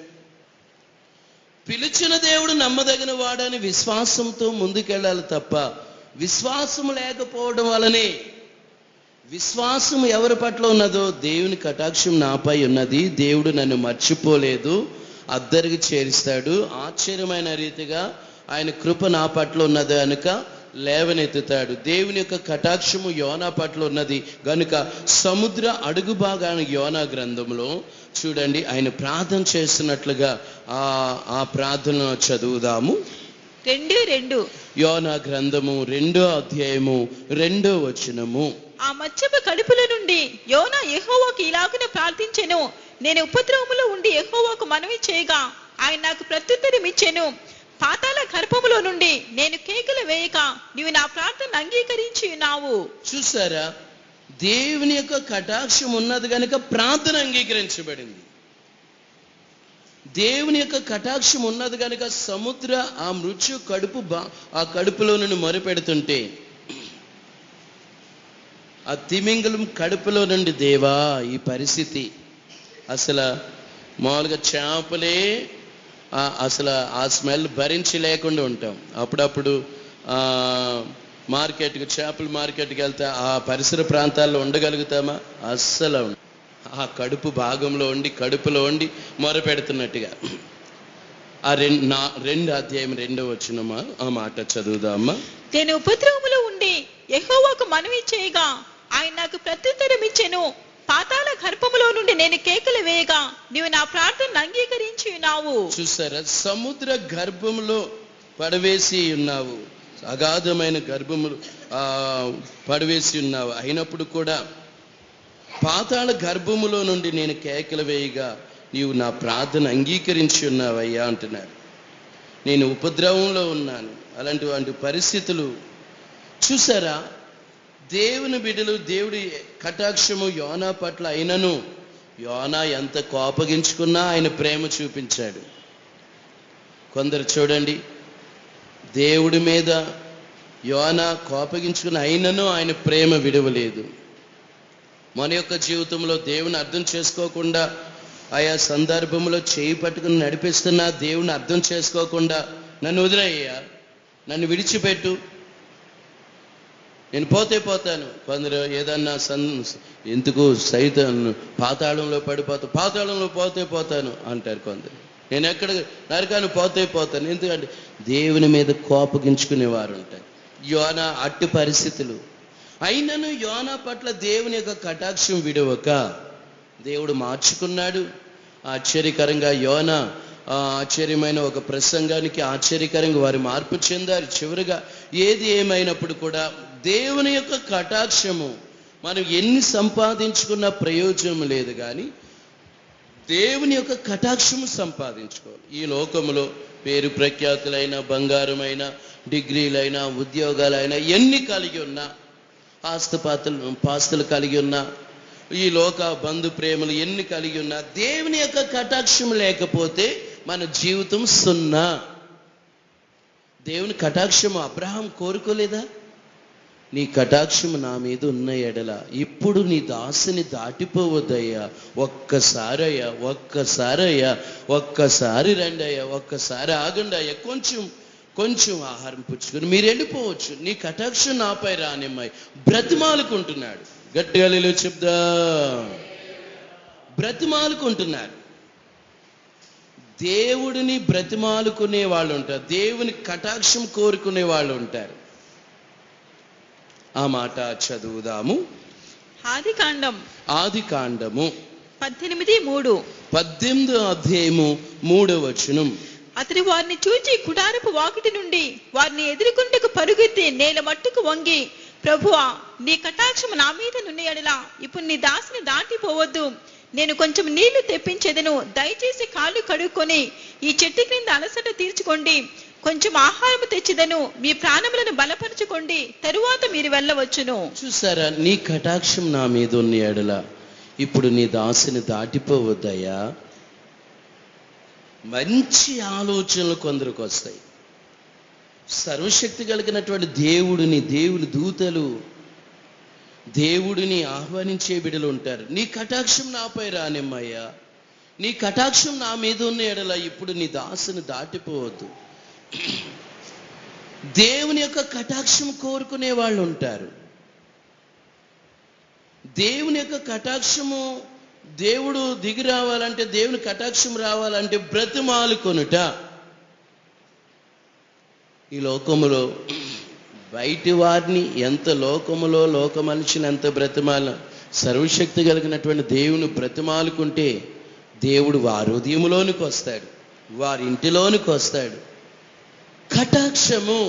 పిలిచిన దేవుడు నమ్మదగిన వాడని విశ్వాసంతో ముందుకెళ్ళాలి తప్ప విశ్వాసం లేకపోవడం వలనే, విశ్వాసం ఎవరి పట్ల ఉన్నదో దేవుని కటాక్షం నాపై ఉన్నది, దేవుడు నన్ను మర్చిపోలేదు, అద్దరికి చేరుస్తాడు, ఆశ్చర్యమైన రీతిగా ఆయన కృప నా పట్ల ఉన్నది కనుక లేవనెత్తుతాడు. దేవుని యొక్క కటాక్షము యోనా పట్ల ఉన్నది గనుక సముద్ర అడుగు భాగాన యోనా గ్రంథంలో చూడండి ఆయన ప్రార్థన చేస్తున్నట్లుగా ఆ ప్రార్థన చదువుదాము. 2:2 యోనా గ్రంథము 2వ అధ్యాయము 2వ వచనము. ఆ మత్స్యపు కడుపుల నుండి యోనా యెహోవాకు ఇలాగున ప్రార్థించెను, నేను ఉపద్రవములో ఉండి యెహోవాకు మనవి చేయగా ఆయన నాకు ప్రత్యుత్తరం ఇచ్చెను. పాతాళ గర్భములో నుండి నేను కేకలు వేయక నీవు నా ప్రార్థన అంగీకరించి ఉన్నావు. చూసారా, దేవుని యొక్క కటాక్షం ఉన్నది కనుక ప్రార్థన అంగీకరించబడింది. దేవుని యొక్క కటాక్షం ఉన్నది కనుక సముద్ర ఆ మృత్యు ఆ కడుపులో నుండి మొరపెడుతుంటే, ఆ తిమింగలం కడుపులో నుండి దేవా ఈ పరిస్థితి, అసలు మామూలుగా చేపలే అసలు ఆ స్మెల్ భరించి లేకుండా ఉంటాం. అప్పుడప్పుడు చేపల మార్కెట్కి వెళ్తే ఆ పరిసర ప్రాంతాల్లో ఉండగలుగుతామా? అస్సలు ఆ కడుపు భాగంలో ఉండి కడుపులో ఉండి మొరపెడుతున్నట్టుగా. ఆ 2వ అధ్యాయం 2వ వచనమా ఆ మాట చదువుదామా. నేను ఉపద్రవములో ఉండి యెహోవాకు మనవి చేయగా ఆయన నాకు ప్రత్యుత్తరం ఇచ్చెను, పాతాళ గర్భములో నుండి నేను కేకలు వేయగా నీవు నా ప్రార్థన అంగీకరించి ఉన్నావు. చూసారా, సముద్ర గర్భములో పడవేసి ఉన్నావు, అగాధమైన గర్భములు పడవేసి ఉన్నావు, అయినప్పుడు కూడా పాతాళ గర్భములో నుండి నేను కేకలు వేయగా నీవు నా ప్రార్థన అంగీకరించి ఉన్నావయ్యా అంటున్నాడు. నేను ఉపద్రవంలో ఉన్నాను, అలాంటి పరిస్థితులు. చూసారా, దేవుని బిడ్డలు దేవుడి కటాక్షము యోనా పట్ల అయినను యోనా ఎంత కోపగించుకున్నా ఆయన ప్రేమ చూపించాడు. కొందరు చూడండి, దేవుడి మీద యోనా కోపగించుకున్న అయినను ఆయన ప్రేమ విడవలేదు. మన యొక్క జీవితంలో దేవుని అర్థం చేసుకోకుండా, ఆయా సందర్భంలో చేయి పట్టుకుని నడిపిస్తున్నా దేవుని అర్థం చేసుకోకుండా నన్ను వదిలేయ్యా, నన్ను విడిచిపెట్టు, నేను పోతాను. కొందరు ఏదన్నా ఎందుకు సైతం పాతాళంలో పాతాళంలో పోతాను అంటారు. కొందరు నేను ఎక్కడ నరకాన్ని పోతాను, ఎందుకంటే దేవుని మీద కోపగించుకునేవారు ఉంటారు. యోనా అట్టి పరిస్థితులు అయినను యోనా పట్ల దేవుని యొక్క కటాక్షం విడవక దేవుడు మార్చుకున్నాడు. ఆశ్చర్యకరంగా యోనా ఆశ్చర్యమైన ఒక ప్రసంగానికి ఆశ్చర్యకరంగా వారు మార్పు చెందారు. చివరిగా ఏది ఏమైనప్పుడు కూడా దేవుని యొక్క కటాక్షము మనం ఎన్ని సంపాదించుకున్న ప్రయోజనం లేదు, కానీ దేవుని యొక్క కటాక్షము సంపాదించుకోవాలి. ఈ లోకములో పేరు ప్రఖ్యాతులైన, బంగారమైన, డిగ్రీలైనా, ఉద్యోగాలైనా ఎన్ని కలిగి ఉన్నా, పాస్తులు కలిగి ఉన్నా, ఈ లోక బంధు ప్రేమలు ఎన్ని కలిగి ఉన్నా, దేవుని యొక్క కటాక్షం లేకపోతే మన జీవితం సున్నా. దేవుని కటాక్షము అబ్రహాం కోరుకోలేదా? నీ కటాక్షము నా మీద ఉన్న ఎడల ఇప్పుడు నీ దాసుని దాటిపోవద్దయ్యా, ఒక్కసారి రండి అయ్యా, ఒక్కసారి ఆగండి అయ్యా, కొంచెం ఆహారం పుచ్చుకొని మీరు వెళ్ళిపోవచ్చు, నీ కటాక్షం నాపై రానిమ్మాయి బ్రతిమాలుకుంటున్నాడు. గట్టిగా హల్లెలూయా చెప్దా. బ్రతిమాలుకుంటున్నారు. దేవుడిని బ్రతిమాలుకునే వాళ్ళు ఉంటారు, దేవుని కటాక్షం కోరుకునే వాళ్ళు ఉంటారు. ఆ మాట చదువుదాము. ఆదికాండం ఆది కాండము 18:3. 18వ అధ్యాయము 3వ వచనం. అతడు వారిని చూచి గుడారపు వాకిటి నుండి వారిని ఎదుర్కొంటకు పరుగెత్తి నేల మట్టుకు వంగి, ప్రభువా, నీ కటాక్షము నా మీద నున్న ఎడల ఇప్పుడు నీ దాసిని దాటిపోవద్దు, నేను కొంచెం నీళ్లు తెప్పించేదను, దయచేసి కాళ్ళు కడుక్కొని ఈ చెట్టు క్రింద అలసట తీర్చుకోండి, కొంచెం ఆహారము తెచ్చిదను, మీ ప్రాణములను బలపరచుకోండి, తరువాత మీరు వెళ్ళవచ్చును. చూసారా, నీ కటాక్షం నా మీద ఉన్న ఎడల ఇప్పుడు నీ దాసిని దాటిపోవద్దయ్యా. మంచి ఆలోచనలు కొందరికి వస్తాయి. సర్వశక్తి కలిగినటువంటి దేవుడిని, దేవుని దూతలు దేవుడిని ఆహ్వానించే బిడ్డలు ఉంటారు. నీ కటాక్షం నాపై రానిమ్మయ్యా, నీ కటాక్షం నా మీద ఉన్న ఎడల ఇప్పుడు నీ దాసుని దాటిపోవద్దు. దేవుని యొక్క కటాక్షం కోరుకునే వాళ్ళు ఉంటారు. దేవుని యొక్క కటాక్షము, దేవుడు దిగి రావాలంటే, దేవుని కటాక్షం రావాలంటే బ్రతిమాలు కొనుట. ఈ లోకములో బయటి వారిని ఎంత లోకములో లోక మనిషిని ఎంత బ్రతిమాల, సర్వశక్తి కలిగినటువంటి దేవుని బ్రతిమాలుకుంటే దేవుడు వారి హృదయంలోనికి వస్తాడు, వారి ఇంటిలోనికి వస్తాడు. కటాక్షము,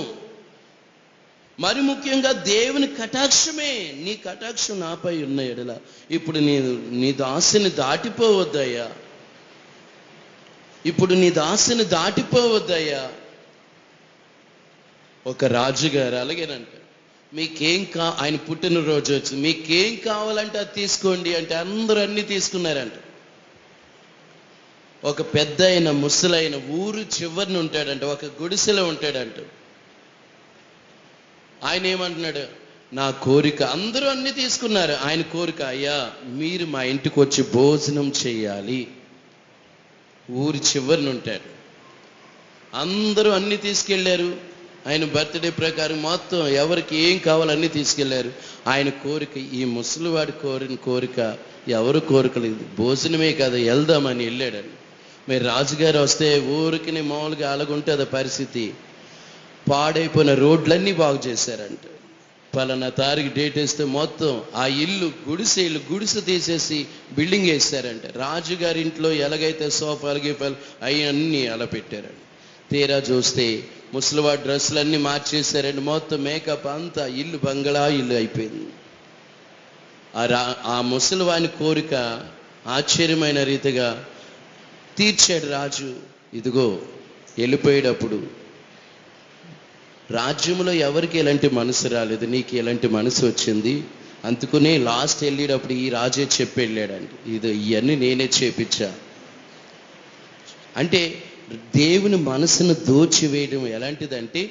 మరి ముఖ్యంగా దేవుని కటాక్షమే. నీ కటాక్షం నాపై ఉన్న ఎడల ఇప్పుడు నీ దాసిని దాటిపోవద్దయ్యా, ఇప్పుడు నీ దాసిని దాటిపోవద్దయ్యా. ఒక రాజుగారు అలాగేనంట, మీకేం ఆయన పుట్టినరోజు వచ్చి మీకేం కావాలంటే అది తీసుకోండి అంటే అందరూ అన్ని తీసుకున్నారంట. ఒక పెద్ద అయిన ముసలైన ఊరు చివరిని ఉంటాడంట, ఒక గుడిసెలో ఉంటాడంట. ఆయన ఏమంటున్నాడు, నా కోరిక, అందరూ అన్ని తీసుకున్నారు, ఆయన కోరిక, అయ్యా మీరు మా ఇంటికి వచ్చి భోజనం చేయాలి. ఊరి చివరిని ఉంటాడు. అందరూ అన్ని తీసుకెళ్ళారు. ఆయన బర్త్డే ప్రకారం మొత్తం ఎవరికి ఏం కావాలో అన్నీ తీసుకెళ్లారు. ఆయన కోరిక, ఈ ముసలివాడి కోరిక ఎవరు కోరికలేదు, భోజనమే కదా, వెళ్దామని వెళ్ళాడని. మరి రాజుగారు వస్తే ఊరికి మామూలుగా అలాగుంటే అది పరిస్థితి. పాడైపోయిన రోడ్లన్నీ బాగు చేశారంట. పలానా తారీఖు డేట్ వేస్తే మొత్తం ఆ గుడిసె తీసేసి బిల్డింగ్ వేసారంట. రాజుగారి ఇంట్లో ఎలాగైతే సోఫాలు గీపాలు అవన్నీ అలా పెట్టారంట. తీరా చూస్తే ముసలివాడి డ్రెస్సులన్నీ మార్చేశారండి, మొత్తం మేకప్ అంతా, ఇల్లు బంగళా ఇల్లు అయిపోయింది. ఆ ముసలివాని కోరిక ఆశ్చర్యమైన రీతిగా తీర్చాడు రాజు. ఇదిగో వెళ్ళిపోయేటప్పుడు రాజ్యంలో ఎవరికి ఎలాంటి మనసు రాలేదు, నీకు ఎలాంటి మనసు వచ్చింది, అందుకునే లాస్ట్ వెళ్ళేటప్పుడు ఈ రాజే చెప్పి వెళ్ళాడండి, ఇవన్నీ నేనే చేపించా అంటే. దేవుని మనసును దోచివేయడం ఎలాంటిదంటే,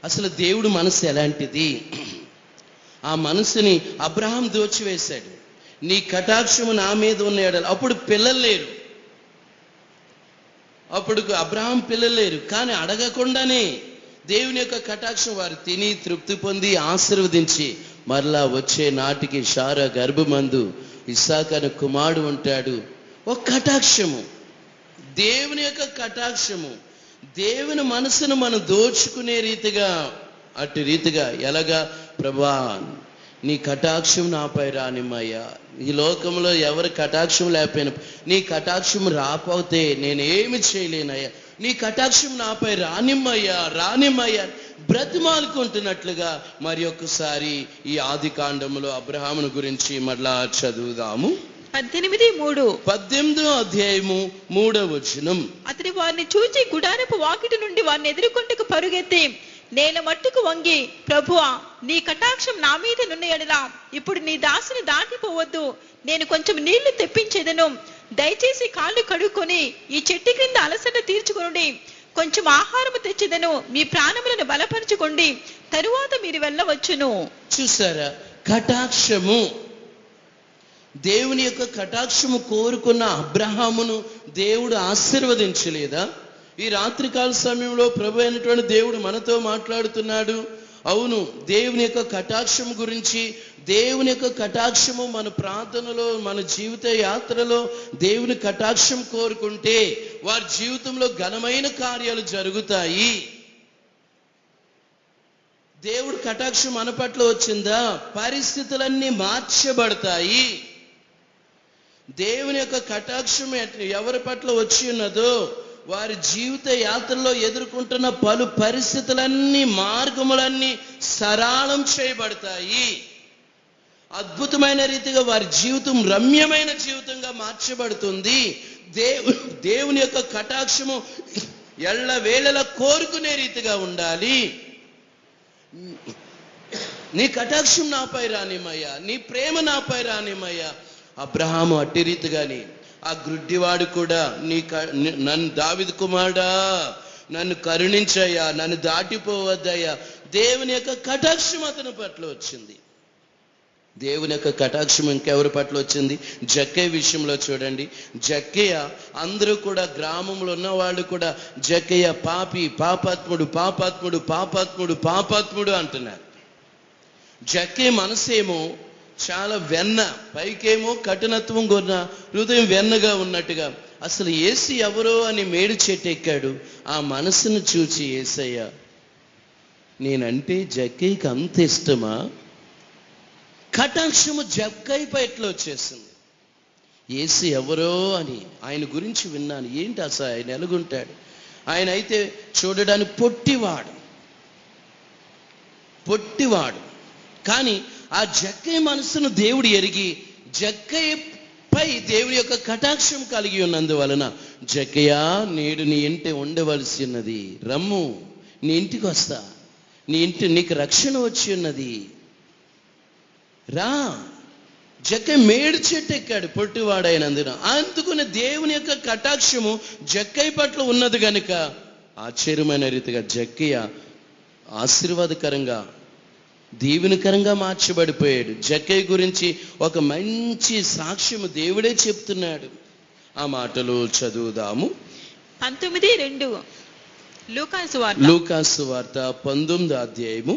అసలు దేవుడి మనసు ఎలాంటిది, ఆ మనసుని అబ్రహాం దోచివేశాడు. నీ కటాక్షము నా మీద ఉన్నాడు. అప్పుడు పిల్లలు లేరు, అప్పుడు అబ్రహాం పిల్లలు లేరు, కానీ అడగకుండానే దేవుని యొక్క కటాక్షం వారు తిని తృప్తి పొంది ఆశీర్వదించి మరలా వచ్చే నాటికి షారా గర్భమందు ఇస్సాకు అనే కుమారుడు ఉంటాడు. ఒక కటాక్షము, దేవుని యొక్క కటాక్షము, దేవుని మనసును మనం దోచుకునే రీతిగా, అటు రీతిగా ఎలాగా, ప్రభా నీ కటాక్షం నాపై రానిమ్మయ్యా. ఈ లోకంలో ఎవరి కటాక్షం లేకపోయినా, నీ కటాక్షం రాకపోతే నేనేమి చేయలేనయ్యా, నీ కటాక్షం నాపై రానిమ్మయ్యా బ్రతిమాలుకుంటున్నట్లుగా మరి ఒక్కసారి ఈ ఆది కాండములో అబ్రహామును గురించి మరలా చదువుదాము. 18వ అధ్యాయము 3వ వచనం. అతడు వారిని చూచి గుడారపు వాకిటి నుండి వారిని ఎదుర్కొంటకు పరుగెత్తి నేల మట్టుకు వంగి, ప్రభువా, నీ కటాక్షం నా మీద నున్న ఎడల ఇప్పుడు నీ దాసిని దాటిపోవద్దు, నేను కొంచెం నీళ్లు తెప్పించేదను, దయచేసి కాళ్ళు కడుక్కొని ఈ చెట్టు క్రింద అలసట తీర్చుకోండి, కొంచెం ఆహారము తెచ్చిదను, మీ ప్రాణములను బలపరచుకోండి, తరువాత మీరు వెళ్ళవచ్చును. చూసారా, కటాక్షము, దేవుని యొక్క కటాక్షము కోరుకున్న అబ్రహామును దేవుడు ఆశీర్వదించలేదా? ఈ రాత్రికాల సమయంలో ప్రభు అయినటువంటి దేవుడు మనతో మాట్లాడుతున్నాడు. అవును, దేవుని యొక్క కటాక్షం గురించి, దేవుని యొక్క కటాక్షము మన ప్రార్థనలో, మన జీవిత యాత్రలో దేవుని కటాక్షం కోరుకుంటే వారి జీవితంలో ఘనమైన కార్యాలు జరుగుతాయి. దేవుడు కటాక్షం మన పట్ల వచ్చిందా? పరిస్థితులన్నీ మార్చబడతాయి. దేవుని యొక్క కటాక్షం ఎవరి పట్ల వచ్చి ఉన్నదో వారి జీవిత యాత్రలో ఎదుర్కొంటున్న పలు పరిస్థితులన్నీ, మార్గములన్నీ సరళం చేయబడతాయి. అద్భుతమైన రీతిగా వారి జీవితం రమ్యమైన జీవితంగా మార్చబడుతుంది. దేవుని యొక్క కటాక్షము ఎల్లవేళలా కోరుకునే రీతిగా ఉండాలి. నీ కటాక్షం నాపై రానిమయ్యా, నీ ప్రేమ నాపై రానిమయ్యా. అబ్రహాము అట్టి రీతిగాని ఆ గ్రుడ్డివాడు కూడా నన్ను దావీదు కుమారుడా నన్ను కరుణించయ్యా, నన్ను దాటిపోవద్దయ్యా. దేవుని యొక్క కటాక్షం అతని పట్ల వచ్చింది. దేవుని యొక్క కటాక్షం ఇంకెవరి పట్ల వచ్చింది? జక్కయ్య విషయంలో చూడండి. జక్కయ్య అందరూ కూడా గ్రామంలో ఉన్న వాళ్ళు కూడా జక్కయ్య పాపి, పాపాత్ముడు, పాపాత్ముడు, పాపాత్ముడు, పాపాత్ముడు అంటున్నారు. జక్కయ్య మనసేమో చాలా వెన్న, పైకేమో కఠినత్వం కొన్న హృదయం వెన్నగా ఉన్నట్టుగా. అసలు యేసు ఎవరో అని మేడి చెట్టు ఎక్కాడు. ఆ మనసును చూచి యేసయ్య నేనంటే జక్కయ్యకి అంత ఇష్టమా? కటాక్షము జక్కయ్యపై ఎట్లా వచ్చేసింది? యేసు ఎవరో అని ఆయన గురించి విన్నాను. ఏంటి అసలు ఆయన ఎలాగుంటాడు? ఆయన అయితే చూడడానికి పొట్టివాడు. కానీ ఆ జక్కయ్య మనసును దేవుడు ఎరిగి జక్కయ్యపై దేవుడి యొక్క కటాక్షం కలిగి ఉన్నందువలన, జక్కయ్య నేడు నీ ఇంటి ఉండవలసి ఉన్నది, రమ్ము, నీ ఇంటికి వస్తా, నీకు రక్షణ వచ్చి ఉన్నది, రా. జక్కయ్య మేడి చెట్టు ఎక్కాడు పొట్టివాడైనందున. అందుకునే దేవుని యొక్క కటాక్షము జక్కయ్య పట్ల ఉన్నది గనుక ఆశ్చర్యమైన రీతిగా జక్కయ్య ఆశీర్వాదకరంగా, దీవెనకరంగా మార్చబడిపోయాడు. జక్కయ్య గురించి ఒక మంచి సాక్ష్యము దేవుడే చెప్తున్నాడు. ఆ మాటలు చదువుదాము. 19:2 లూకాసు వార్త 19వ అధ్యాయము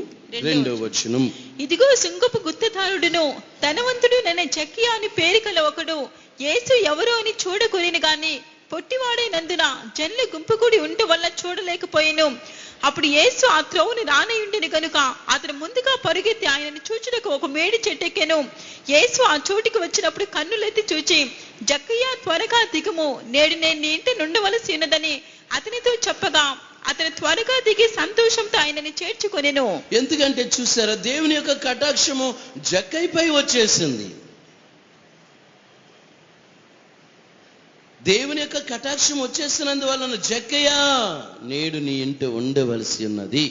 2వ వచనం. ఇదిగో సుంకపు గుత్తదారుడును ధనవంతుడు నన్న జక్కయ్య అని పేరు కల ఒకడు యేసు ఎవరో అని చూడకొనిను గాని పొట్టివాడైనందున జనుల గుంపు కూడి ఉంట వల్ల చూడలేకపోయాను. అప్పుడు యేసు ఆ త్రోవను రానయుండెను గనుక అతను ముందుగా పరుగెత్తి ఆయనను చూచుటకు ఒక మేడి చెట్టెక్కెను. యేసు ఆ చోటికి వచ్చినప్పుడు కన్నులెత్తి చూచి, జక్కయ్య త్వరగా దిగుము, నేడు నేను నీ ఇంట నుండవలసి ఉన్నదని అతనితో చెప్పగా అతను త్వరగా దిగి సంతోషంతో ఆయనని చేర్చుకొనెను. ఎందుకంటే చూసారా, దేవుని యొక్క కటాక్షము జక్కయ్యపై వచ్చేసింది. దేవుని యొక్క కటాక్షం వచ్చేసినందువలన జక్కయ్య నేడు నీ ఇంట ఉండవలసి ఉన్నది.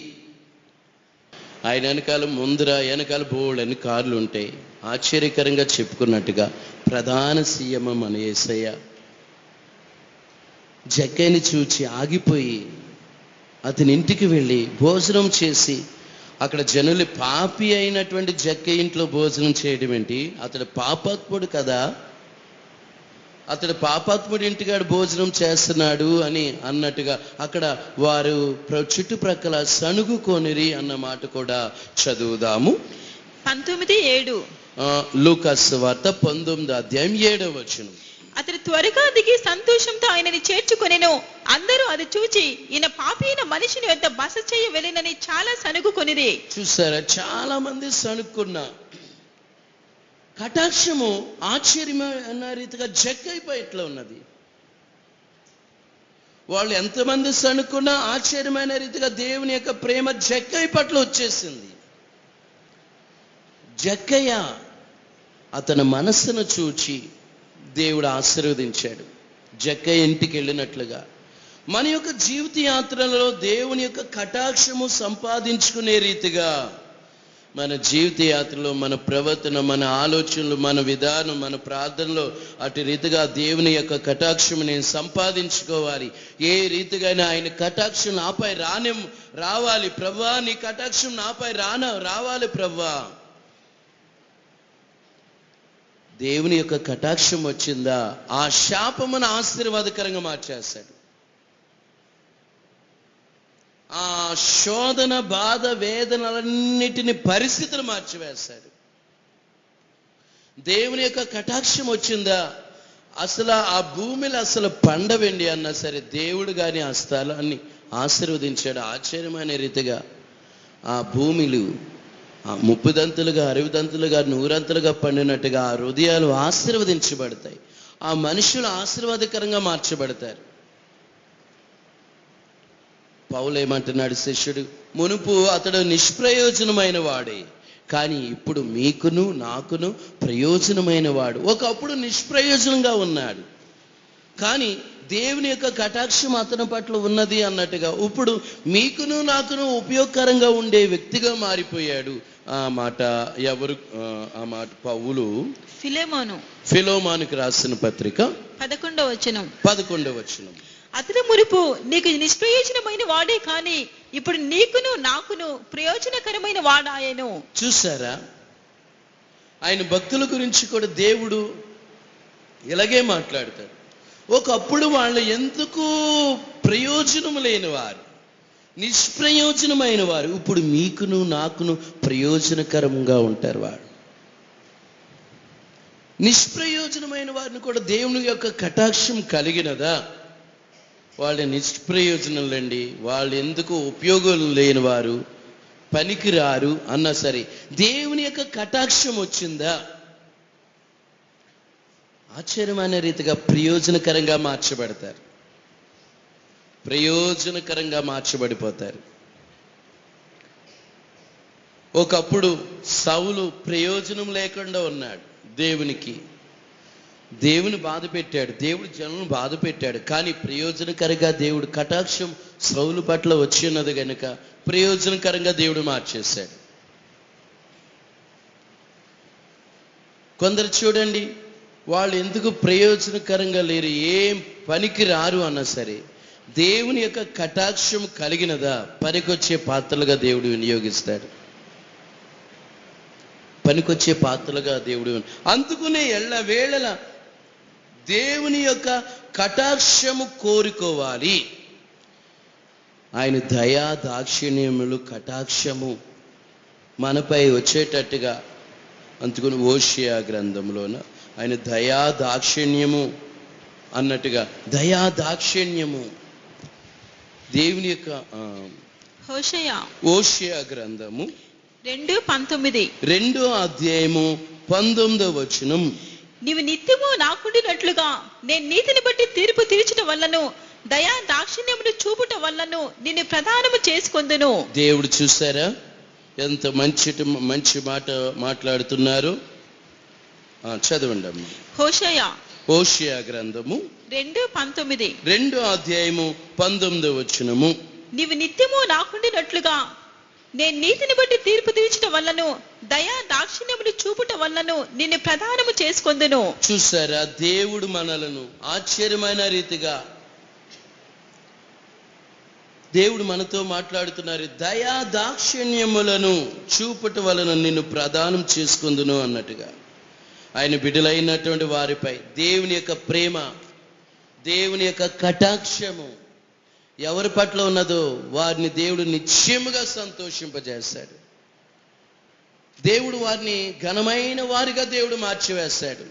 ఆయన వెనకాల బోళ్ళని కార్లు ఉంటాయి. ఆశ్చర్యకరంగా చెప్పుకున్నట్టుగా ప్రధాన సీఎం మన యేసయ్య జక్కయ్యని చూచి ఆగిపోయి అతని ఇంటికి వెళ్ళి భోజనం చేసి, అక్కడ జనులు పాపి అయినటువంటి జక్కయ్య ఇంట్లో భోజనం చేయడం ఏంటి? అతడు పాపాత్ముడు కదా, అతడు పాపాత్ముడి ఇంటికాడు భోజనం చేస్తున్నాడు అని అన్నట్టుగా అక్కడ వారు చుట్టుప్రక్కల సణుగుకొనిరి అన్న మాట కూడా చదువుదాము. 19:7 లూకాసు వార్త 19వ అధ్యాయం 7వ వచనం. అతడు త్వరగా దిగి సంతోషంతో ఆయనని చేర్చుకొనెను. అందరూ అది చూచి ఈయన పాపి అయిన మనిషిని వద్ద బస చేయ వెళ్ళినని చాలా సణుగుకొనిరి. చూసారా, చాలా మంది సణుక్కున్నా కటాక్షము ఆశ్చర్యమైన రీతిగా జక్కయ్యపై ఎట్లా ఉన్నది. వాళ్ళు ఎంతమంది సణుక్కున్నా ఆశ్చర్యమైన రీతిగా దేవుని యొక్క ప్రేమ జక్కయ్య పట్ల వచ్చేసింది. జక్కయ్య అతని మనస్సును చూచి దేవుడు ఆశీర్వదించాడు. జక్కయ్య ఇంటికి వెళ్ళినట్లుగా మన యొక్క జీవిత యాత్రలలో దేవుని యొక్క కటాక్షము సంపాదించుకునే రీతిగా మన జీవిత యాత్రలో మన ప్రవర్తన, మన ఆలోచనలు, మన విధానం, మన ప్రార్థనలో అటు రీతిగా దేవుని యొక్క కటాక్షం నేను సంపాదించుకోవాలి. ఏ రీతిగా ఆయన కటాక్షం నాపై రావాలి ప్రభువా, నీ కటాక్షం నాపై రావాలి ప్రభువా. దేవుని యొక్క కటాక్షం వచ్చిందా, ఆ శాపమును ఆశీర్వాదకరంగా మార్చేస్తాడు. ఆ శోధన, బాధ, వేదనలన్నిటిని పరిస్థితులు మార్చివేస్తాడు. దేవుని యొక్క కటాక్షం వచ్చిందా, అసలు ఆ భూమిలో అసలు పండవండి అన్నా సరే దేవుడు కానీ ఆ స్థలాన్ని ఆశీర్వదించాడు ఆశ్చర్యమైన రీతిగా. ఆ భూమిలు ఆ 30 దంతులుగా 60 దంతులుగా 100 అంతులుగా పండినట్టుగా ఆ హృదయాలు ఆశీర్వదించబడతాయి. ఆ మనుషులు ఆశీర్వాదకరంగా మార్చబడతారు. పౌలు ఏమంటున్నాడు, శిష్యుడు మునుపు అతడు నిష్ప్రయోజనమైన వాడే, కానీ ఇప్పుడు మీకును నాకును ప్రయోజనమైన వాడు. ఒకప్పుడు నిష్ప్రయోజనంగా ఉన్నాడు, కానీ దేవుని యొక్క కటాక్షం అతని పట్ల ఉన్నది అన్నట్టుగా ఇప్పుడు మీకును నాకును ఉపయోగకరంగా ఉండే వ్యక్తిగా మారిపోయాడు. ఆ మాట ఎవరు? ఆ మాట పౌలు ఫిలోమానుకు రాసిన పత్రిక 11వ వచనం. 11వ వచనం. అతడు మునుపు నీకు నిష్ప్రయోజనమైన వాడే, కానీ ఇప్పుడు నీకును నాకును ప్రయోజనకరమైన వాడాయను. చూసారా, ఆయన భక్తుల గురించి కూడా దేవుడు ఇలాగే మాట్లాడతాడు. ఒకప్పుడు వాళ్ళు ఎందుకు ప్రయోజనం లేని వారు, నిష్ప్రయోజనమైన వారు, ఇప్పుడు మీకును నాకును ప్రయోజనకరంగా ఉంటారు. వాడు నిష్ప్రయోజనమైన వారిని కూడా దేవుని యొక్క కటాక్షం కలిగినదా? వాళ్ళ నిష్ప్రయోజనులండి, వాళ్ళు ఎందుకు ఉపయోగం లేని వారు, పనికిరారు అన్నా సరే దేవుని యొక్క కటాక్షం వచ్చిందా, ఆశ్చర్యమైన రీతిగా ప్రయోజనకరంగా మార్చబడతారు, ప్రయోజనకరంగా మార్చబడిపోతారు. ఒకప్పుడు సౌలు ప్రయోజనం లేకుండా ఉన్నాడు. దేవుని బాధ పెట్టాడు, దేవుడు జనులను బాధ పెట్టాడు, కానీ ప్రయోజనకరంగా దేవుడు కటాక్షం సౌలు పట్ల వచ్చి ఉన్నది కనుక ప్రయోజనకరంగా దేవుడు మార్చేశాడు. కొందరు చూడండి, వాళ్ళు ఎందుకు ప్రయోజనకరంగా లేరు, ఏం పనికి రారు అన్నా సరే దేవుని యొక్క కటాక్షం కలిగినదా పనికొచ్చే పాత్రలుగా దేవుడు వినియోగిస్తాడు. పనికొచ్చే పాత్రలుగా దేవుడు. అందుకునే ఎల్లవేళల దేవుని యొక్క కటాక్షము కోరుకోవాలి. ఆయన దయా దాక్షిణ్యములు కటాక్షము మనపై వచ్చేటట్టుగా. అందుకుని హోషేయ గ్రంథంలోన ఆయన దయా దాక్షిణ్యము అన్నట్టుగా, దయా దాక్షిణ్యము దేవుని యొక్క హోషేయ గ్రంథము 2:19 2వ అధ్యాయము 19వ వచనం. నీవు నిత్యము నాకుండినట్లుగా నేను నీతిని బట్టి తీర్పు తీర్చుట వల్లను దయా దాక్షిణ్యమును చూపుట వల్లను నిన్ను ప్రదానము చేసుకొందును. దేవుడు చూసారా ఎంత మంచి మాట మాట్లాడుతున్నారు. చదవండి అమ్మ. హోషేయ గ్రంథము 2:19 2వ అధ్యాయము 19వ వచనము. నీవు నిత్యము నాకుండినట్లుగా నేను నీతిని బట్టి తీర్పు తీర్చుట వల్లను దయా దాక్షిణ్యమును చూపుట వల్లను నిన్ను ప్రదానము చేసుకొందును. చూసారా, దేవుడు మనలను ఆశ్చర్యమైన రీతిగా దేవుడు మనతో మాట్లాడుతున్నారు. దయా దాక్షిణ్యములను చూపుట వలన నిన్ను ప్రదానం చేసుకొందును అన్నట్టుగా. ఆయన బిడ్డలైనటువంటి వారిపై దేవుని యొక్క ప్రేమ, దేవుని యొక్క కటాక్షము ఎవరి పట్ల ఉన్నదో వారిని దేవుడు నిశ్చయముగా సంతోషింపజేస్తాడు. దేవుడు వారిని ఘనమైన వారిగా దేవుడు మార్చివేస్తాడు.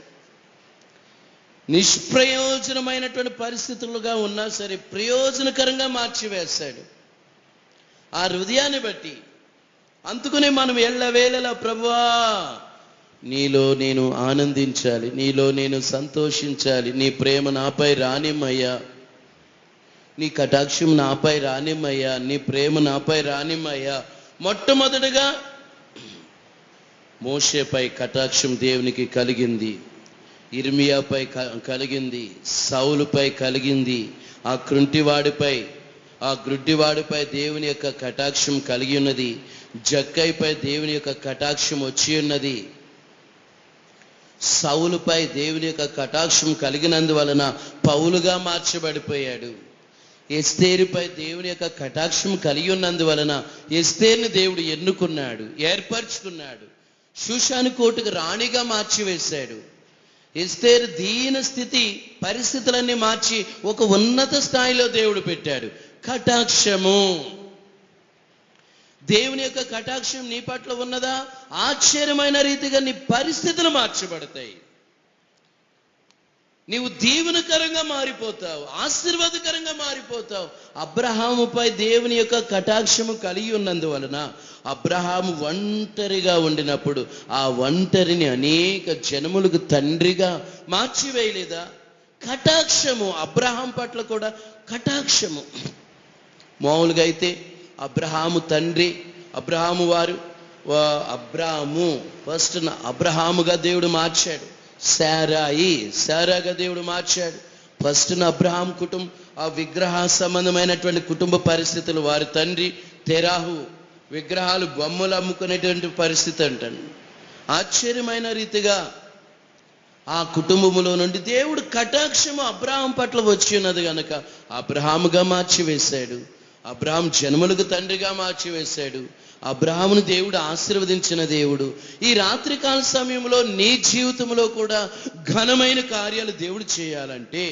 నిష్ప్రయోజనమైనటువంటి పరిస్థితులుగా ఉన్నా సరే ప్రయోజనకరంగా మార్చివేస్తాడు ఆ హృదయాన్ని బట్టి. అందుకనే మనం ఎల్లవేళలా ప్రభువా నీలో నేను ఆనందించాలి, నీలో నేను సంతోషించాలి, నీ ప్రేమ నాపై రానిమ్మయ్యా, నీ కటాక్షం నాపై రానిమ్మయ్యా, నీ ప్రేమ నాపై రానిమ్మయ్యా. మొట్టమొదటిగా మోషేపై కటాక్షం దేవునికి కలిగింది, ఇర్మియాపై కలిగింది, సౌలుపై కలిగింది, ఆ గ్రుడ్డివాడిపై దేవుని యొక్క కటాక్షం కలిగి ఉన్నది, జక్కైపై దేవుని యొక్క కటాక్షం వచ్చి ఉన్నది. సౌలుపై దేవుని యొక్క కటాక్షం కలిగినందువలన పౌలుగా మార్చబడిపోయాడు. ఎస్తేరుపై దేవుని యొక్క కటాక్షం కలిగి ఉన్నందువలన ఎస్తేరుని దేవుడు ఎన్నుకున్నాడు, ఏర్పరచుకున్నాడు, షూషాను కోటకు రాణిగా మార్చివేశాడు. ఎస్తేరు దీన స్థితి పరిస్థితులన్నీ మార్చి ఒక ఉన్నత స్థాయిలో దేవుడు పెట్టాడు. కటాక్షము, దేవుని యొక్క కటాక్షం నీ పట్ల ఉన్నదా? ఆశ్చర్యమైన రీతిగా నీ పరిస్థితులు మార్చబడతాయి. నీవు దీవెనకరంగా మారిపోతావు, ఆశీర్వాదకరంగా మారిపోతావు. అబ్రహాముపై దేవుని యొక్క కటాక్షము కలిగి ఉన్నందువలన అబ్రహాము ఒంటరిగా ఉండినప్పుడు ఆ ఒంటరిని అనేక జనములకు తండ్రిగా మార్చివేయలేదా? కటాక్షము అబ్రహాం పట్ల కూడా కటాక్షము. మామూలుగా అయితే అబ్రహాము తండ్రి, అబ్రహాము వారు అబ్రాము ఫస్ట్ అబ్రహాముగా దేవుడు మార్చాడు. శారాగా దేవుడు మార్చాడు. ఫస్ట్ అబ్రహాం కుటుంబం ఆ విగ్రహ సంబంధమైనటువంటి కుటుంబ పరిస్థితులు, వారి తండ్రి తెరాహు విగ్రహాలు బొమ్మలు అమ్ముకునేటువంటి పరిస్థితి అంటాను. ఆశ్చర్యమైన రీతిగా ఆ కుటుంబములో నుండి దేవుడు కటాక్షము అబ్రహాం పట్ల వచ్చి ఉన్నది కనుక అబ్రహాముగా మార్చివేశాడు. అబ్రహాం జన్మలకు తండ్రిగా మార్చివేశాడు. అబ్రహామును దేవుడు ఆశీర్వదించిన దేవుడు. ఈ రాత్రికాల సమయంలో నీ జీవితంలో కూడా ఘనమైన కార్యాలు దేవుడు చేయాలంటే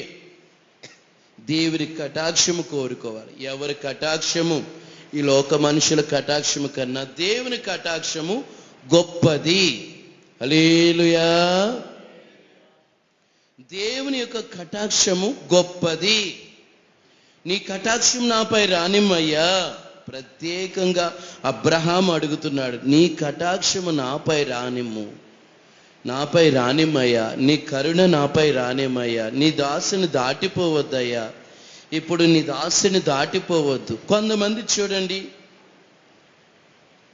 దేవుని కటాక్షము కోరుకోవాలి. ఎవరి కటాక్షము? ఈ లోక మనుషుల కటాక్షము కన్నా దేవుని కటాక్షము గొప్పది. హల్లెలూయా. దేవుని యొక్క కటాక్షము గొప్పది. నీ కటాక్షం నాపై రానిమ్మయ్యా. ప్రత్యేకంగా అబ్రహాం అడుగుతున్నాడు, నీ కటాక్షము నాపై రానిమ్ము, నాపై రానిమ్మయ్యా, నీ కరుణ నాపై రానిమ్మయ్యా, నీ దాసుని దాటిపోవద్దయ్యా, ఇప్పుడు నీ దాసుని దాటిపోవద్దు. కొంతమంది చూడండి,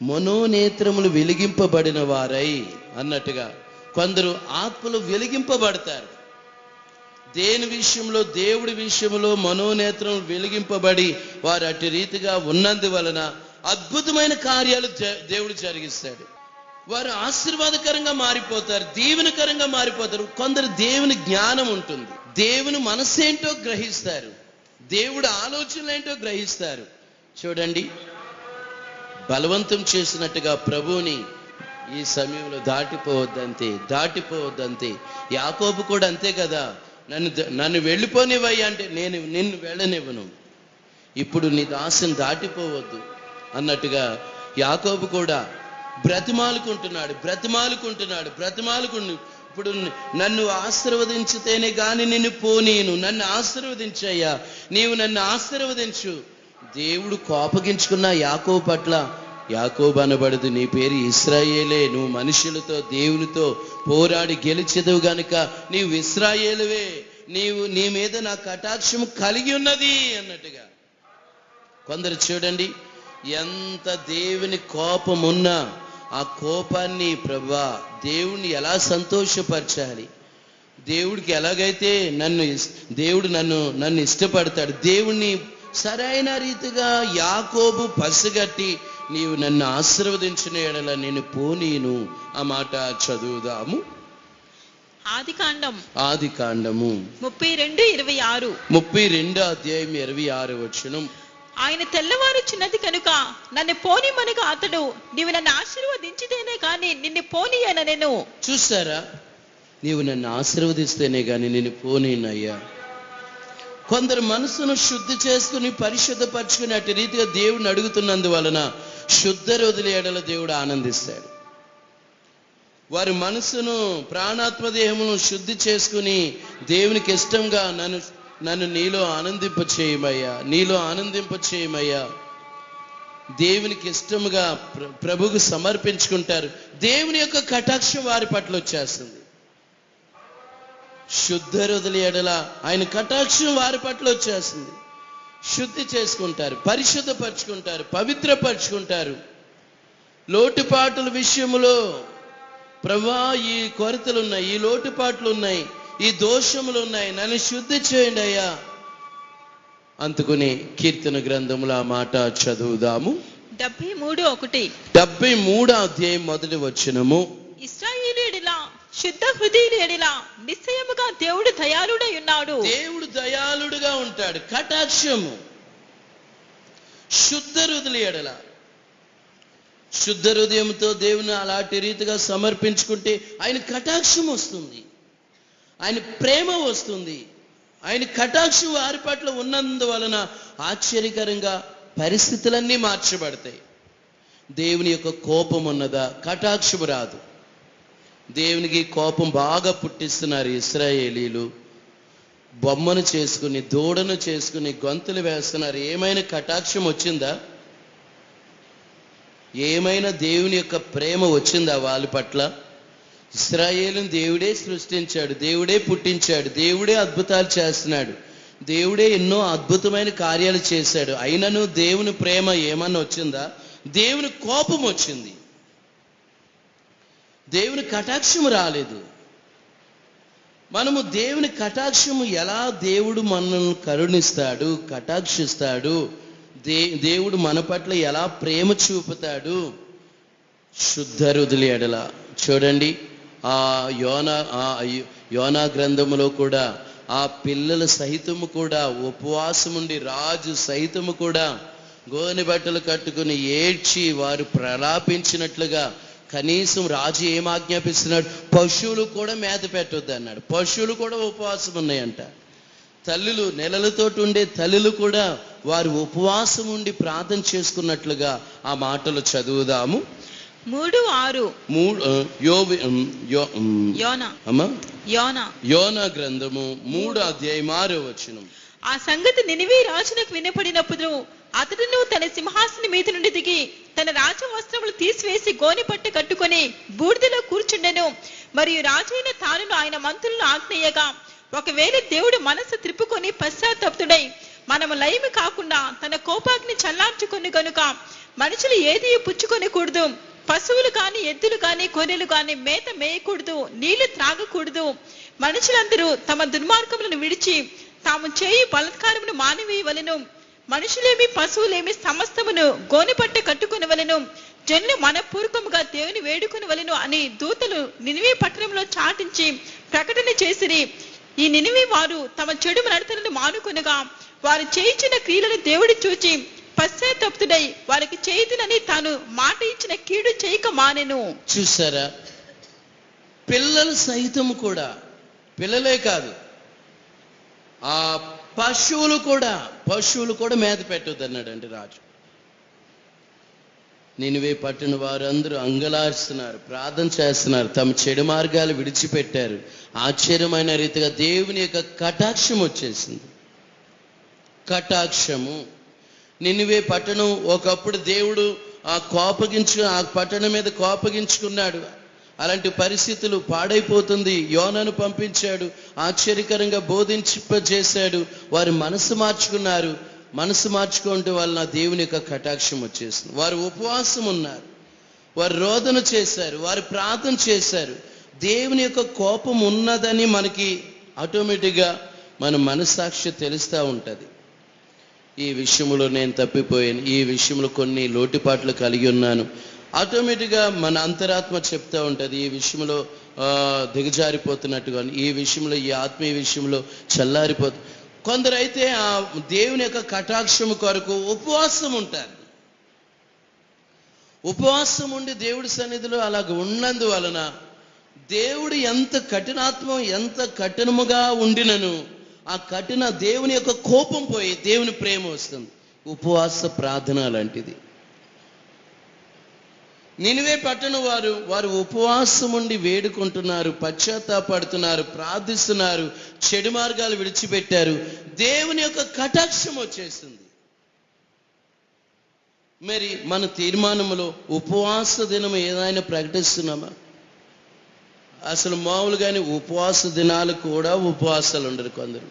మనోనేత్రములు వెలిగింపబడిన వారై అన్నట్టుగా కొందరు ఆత్మలు వెలిగింపబడతారు. దేని విషయంలో? దేవుడి విషయంలో మనోనేత్రం వెలిగింపబడి వారు అటు రీతిగా ఉన్నందువలన అద్భుతమైన కార్యాలు దేవుడు జరిగిస్తాడు. వారు ఆశీర్వాదకరంగా మారిపోతారు, దీవెనకరంగా మారిపోతారు. కొందరు దేవుని జ్ఞానం ఉంటుంది, దేవుని మనసేంటో గ్రహిస్తారు, దేవుడు ఆలోచనలు ఏంటో గ్రహిస్తారు. చూడండి, బలవంతం చేసినట్టుగా ప్రభువుని ఈ సమయంలో దాటిపోవద్దంతే. యాకోబు కూడా అంతే కదా, నన్ను వెళ్ళిపోనివయ్యా అంటే నేను నిన్ను వెళ్ళనివ్వను, ఇప్పుడు నీ దాసుని దాటిపోవద్దు అన్నట్టుగా యాకోబు కూడా బ్రతిమాలుకుంటున్నాడు. ఇప్పుడు నన్ను ఆశీర్వదించితేనే గాని నిన్ను పోనీను, నన్ను ఆశీర్వదించయ్యా, నీవు నన్ను ఆశీర్వదించు. దేవుడు కోపగించుకున్న యాకోబు పట్ల, యాకోబు అనబడదు, నీ పేరు ఇశ్రాయేలే, నువ్వు మనుషులతో దేవునితో పోరాడి గెలిచెదవు గనుక నీవు ఇశ్రాయేలువే, నీ మీద నా కటాక్షం కలిగి ఉన్నది అన్నట్టుగా. కొందరు చూడండి, ఎంత దేవుని కోపం ఉన్నా ఆ కోపాన్ని ప్రభువా దేవుణ్ణి ఎలా సంతోషపరచాలి, దేవుడికి ఎలాగైతే దేవుడు నన్ను ఇష్టపడతాడు, దేవుణ్ణి సరైన రీతిగా యాకోబు పసిగట్టి నీవు నన్ను ఆశీర్వదించిన ఎడల నేను పోనీను. ఆ మాట చదువుదాము. ఆదికాండము 32:26. ఆయన తెల్లవారుచున్నది కనుక నన్ను పోనిమనగా అతడు, నీవు నన్ను ఆశీర్వదించితేనే కానీ నిన్ను పోనీయన నేను. చూసారా, నీవు నన్ను ఆశీర్వదిస్తేనే కానీ నిన్ను పోనీనయ్యా. కొందరు మనసును శుద్ధి చేసుకుని పరిశుద్ధపరచుకుని అటు రీతిగా దేవుడిని అడుగుతున్నందువలన శుద్ధ రోజుల ఎడల దేవుడు ఆనందిస్తాడు. వారి మనసును ప్రాణాత్మదేహమును శుద్ధి చేసుకుని దేవునికి ఇష్టంగా నన్ను నీలో ఆనందింపచేయమయ్యా, దేవునికి ఇష్టముగా ప్రభువుకు సమర్పించుకుంటారు. దేవుని యొక్క కటాక్షం వారి పట్ల వచ్చేస్తుంది. శుద్ధ రోజుల ఎడల ఆయన కటాక్షం వారి పట్ల వచ్చేస్తుంది. శుద్ధి చేసుకుంటారు, పరిశుద్ధపరచుకుంటారు, పవిత్రపరచుకుంటారు. లోటుపాటుల విషయంలో ప్రభువా ఈ కొరతలు ఉన్నాయి, ఈ లోటుపాట్లు ఉన్నాయి, ఈ దోషములు ఉన్నాయి, నన్ను శుద్ధి చేయండి అయ్యా అందుకుని కీర్తన గ్రంథములో ఆ మాట చదువుదాము. 73:1. ఇశ్రాయేలు ఎడల శుద్ధ హృదయుల ఎడల నిశ్చయముగా దేవుడు దయాళుడై ఉన్నాడు. దేవుడు దయాళుడుగా ఉంటాడు. కటాక్షము శుద్ధ హృదయుల ఎడల, శుద్ధ హృదయంతో దేవుని అలాంటి రీతిగా సమర్పించుకుంటే ఆయన కటాక్షం వస్తుంది, ఆయన ప్రేమ వస్తుంది. ఆయన కటాక్షం వారి పట్ల ఉన్నందువలన ఆశ్చర్యకరంగా పరిస్థితులన్నీ మార్చబడతాయి. దేవుని యొక్క కోపం ఉన్నదా? కటాక్షము రాదు. దేవునికి కోపం బాగా పుట్టిస్తున్నారు ఇశ్రాయేలీలు. బొమ్మను చేసుకుని, దూడను చేసుకుని గొంతులు వేస్తున్నారు. ఏమైనా కటాక్షం వచ్చిందా? ఏమైనా దేవుని యొక్క ప్రేమ వచ్చిందా వాళ్ళ పట్ల? ఇశ్రాయేలుని దేవుడే సృష్టించాడు, దేవుడే పుట్టించాడు, దేవుడే అద్భుతాలు చేస్తున్నాడు, దేవుడే ఎన్నో అద్భుతమైన కార్యాలు చేశాడు. అయినను దేవుని ప్రేమ ఏమన్నా వచ్చిందా? దేవుని కోపం వచ్చింది, దేవుని కటాక్షం రాలేదు. మనము దేవుని కటాక్షము ఎలా దేవుడు మనల్ని కరుణిస్తాడు, కటాక్షిస్తాడు, దేవుడు మన పట్ల ఎలా ప్రేమ చూపుతాడు? శుద్ధ హృదయుల ఎడల. చూడండి, ఆ యోనా గ్రంథములో కూడా ఆ పిల్లల సహితము కూడా ఉపవాసం ఉండి, రాజు సహితము కూడా గోనె బట్టలు కట్టుకుని ఏడ్చి వారు ప్రలాపించినట్లుగా, కనీసం రాజు ఏం ఆజ్ఞాపిస్తున్నాడు? పశువులు కూడా మేత పెట్టొద్దు అన్నాడు. పశువులు కూడా ఉపవాసం ఉన్నాయంట. తల్లులు, నెలలతోటి ఉండే తల్లులు కూడా వారు ఉపవాసం ఉండి ప్రార్థన చేసుకున్నట్లుగా ఆ మాటలు చదువుదాము. 3:6 యోనా గ్రంథము 3:6. ఆ సంగతి నినివే రాజునకు వినపడినప్పుడు అతడును తన సింహాసనం మీద నుండి దిగి తన రాజ వస్త్రములు తీసివేసి గోనె పట్టు కట్టుకొని బూడిదలో కూర్చుండెను. మరియు రాజైన తానును ఆయన మంత్రులను ఆజ్ఞయగా, ఒకవేళ దేవుడు మనసు త్రిప్పుకొని పశ్చాత్తాపుడై మనము లయము కాకుండా తన కోపాగ్ని చల్లార్చుకొని గనుక మనుషులు ఏది పుచ్చుకొనకూడదు, పశువులు కాని, ఎద్దులు కాని, గొర్రెలు కాని మేత మేయకూడదు, నీళ్లు త్రాగకూడదు. మనుషులందరూ తమ దుర్మార్గములను విడిచి తాము చేయి బలత్కారమును మానివేయవలెను. మనుషులేమి పశువులేమి సమస్తమును గోనెపట్ట కట్టుకొనవలెను. జనులు మనపూర్వకముగా దేవుని వేడుకొనవలెను అని దూతలు నినివే పట్టణంలో చాటించి ప్రకటన చేసిరి. ఈ నినివే వారు తమ చెడు నడతలను మానుకొనగా వారు చేయించిన క్రియలను దేవుడు చూచి పశ్చాత్తాపుడై వారికి చేయుదునని తాను మాట ఇచ్చిన కీడు చేయక మానెను. చూసారా, పిల్లలు సహితం కూడా, పిల్లలే కాదు, ఆ పశువులు కూడా మేత పెట్టొద్దు అన్నాడండి రాజు. నినివే పట్టిన వారందరూ అంగలారుస్తున్నారు, ప్రార్థన చేస్తున్నారు, తమ చెడు మార్గాలు విడిచిపెట్టారు. ఆశ్చర్యమైన రీతిగా దేవుని యొక్క కటాక్షం వచ్చేసింది. కటాక్షము. నినివే పట్టణం ఒకప్పుడు దేవుడు ఆ పట్టణం మీద కోపగించుకున్నాడు. అలాంటి పరిస్థితులు, పాడైపోతుంది. యోనాను పంపించాడు, ఆశ్చర్యకరంగా బోధించేశాడు. వారు మనసు మార్చుకున్నారు. మనసు మార్చుకోవడం వలన దేవుని యొక్క కటాక్షం వచ్చేసింది. వారు ఉపవాసం ఉన్నారు, వారు రోదన చేశారు, వారు ప్రార్థన చేశారు. దేవుని యొక్క కోపం ఉన్నదని మనకి ఆటోమేటిక్గా మన మనస్సాక్షి తెలుస్తూ ఉంటుంది. ఈ విషయంలో నేను తప్పిపోయాను, ఈ విషయంలో కొన్ని లోటుపాట్లు కలిగి ఉన్నాను, ఆటోమేటిక్గా మన అంతరాత్మ చెప్తూ ఉంటుంది. ఈ విషయంలో దిగజారిపోతున్నట్టుగా, ఈ విషయంలో, ఈ ఆత్మీయ విషయంలో చల్లారిపోతు. కొందరైతే ఆ దేవుని యొక్క కటాక్షము కొరకు ఉపవాసం ఉంటారు. ఉపవాసం ఉండి దేవుడి సన్నిధిలో అలాగ ఉన్నందువలన దేవుడు ఎంత కఠినముగా ఉండినను ఆ కఠిన దేవుని యొక్క కోపం పోయి దేవుని ప్రేమ వస్తుంది. ఉపవాస ప్రార్థన లాంటిది. నినివే పట్టణ వారు ఉపవాసం ఉండి వేడుకుంటున్నారు, పశ్చాత్తాపడుతున్నారు, ప్రార్థిస్తున్నారు, చెడు మార్గాలు విడిచిపెట్టారు. దేవుని యొక్క కటాక్షం వచ్చేసింది. మరి మన తీర్మానములో ఉపవాస దినం ఏదైనా ప్రకటిస్తున్నామా? అసలు మామూలుగానే ఉపవాస దినాలు కూడా ఉపవాసాలు ఉండరు. కొందరు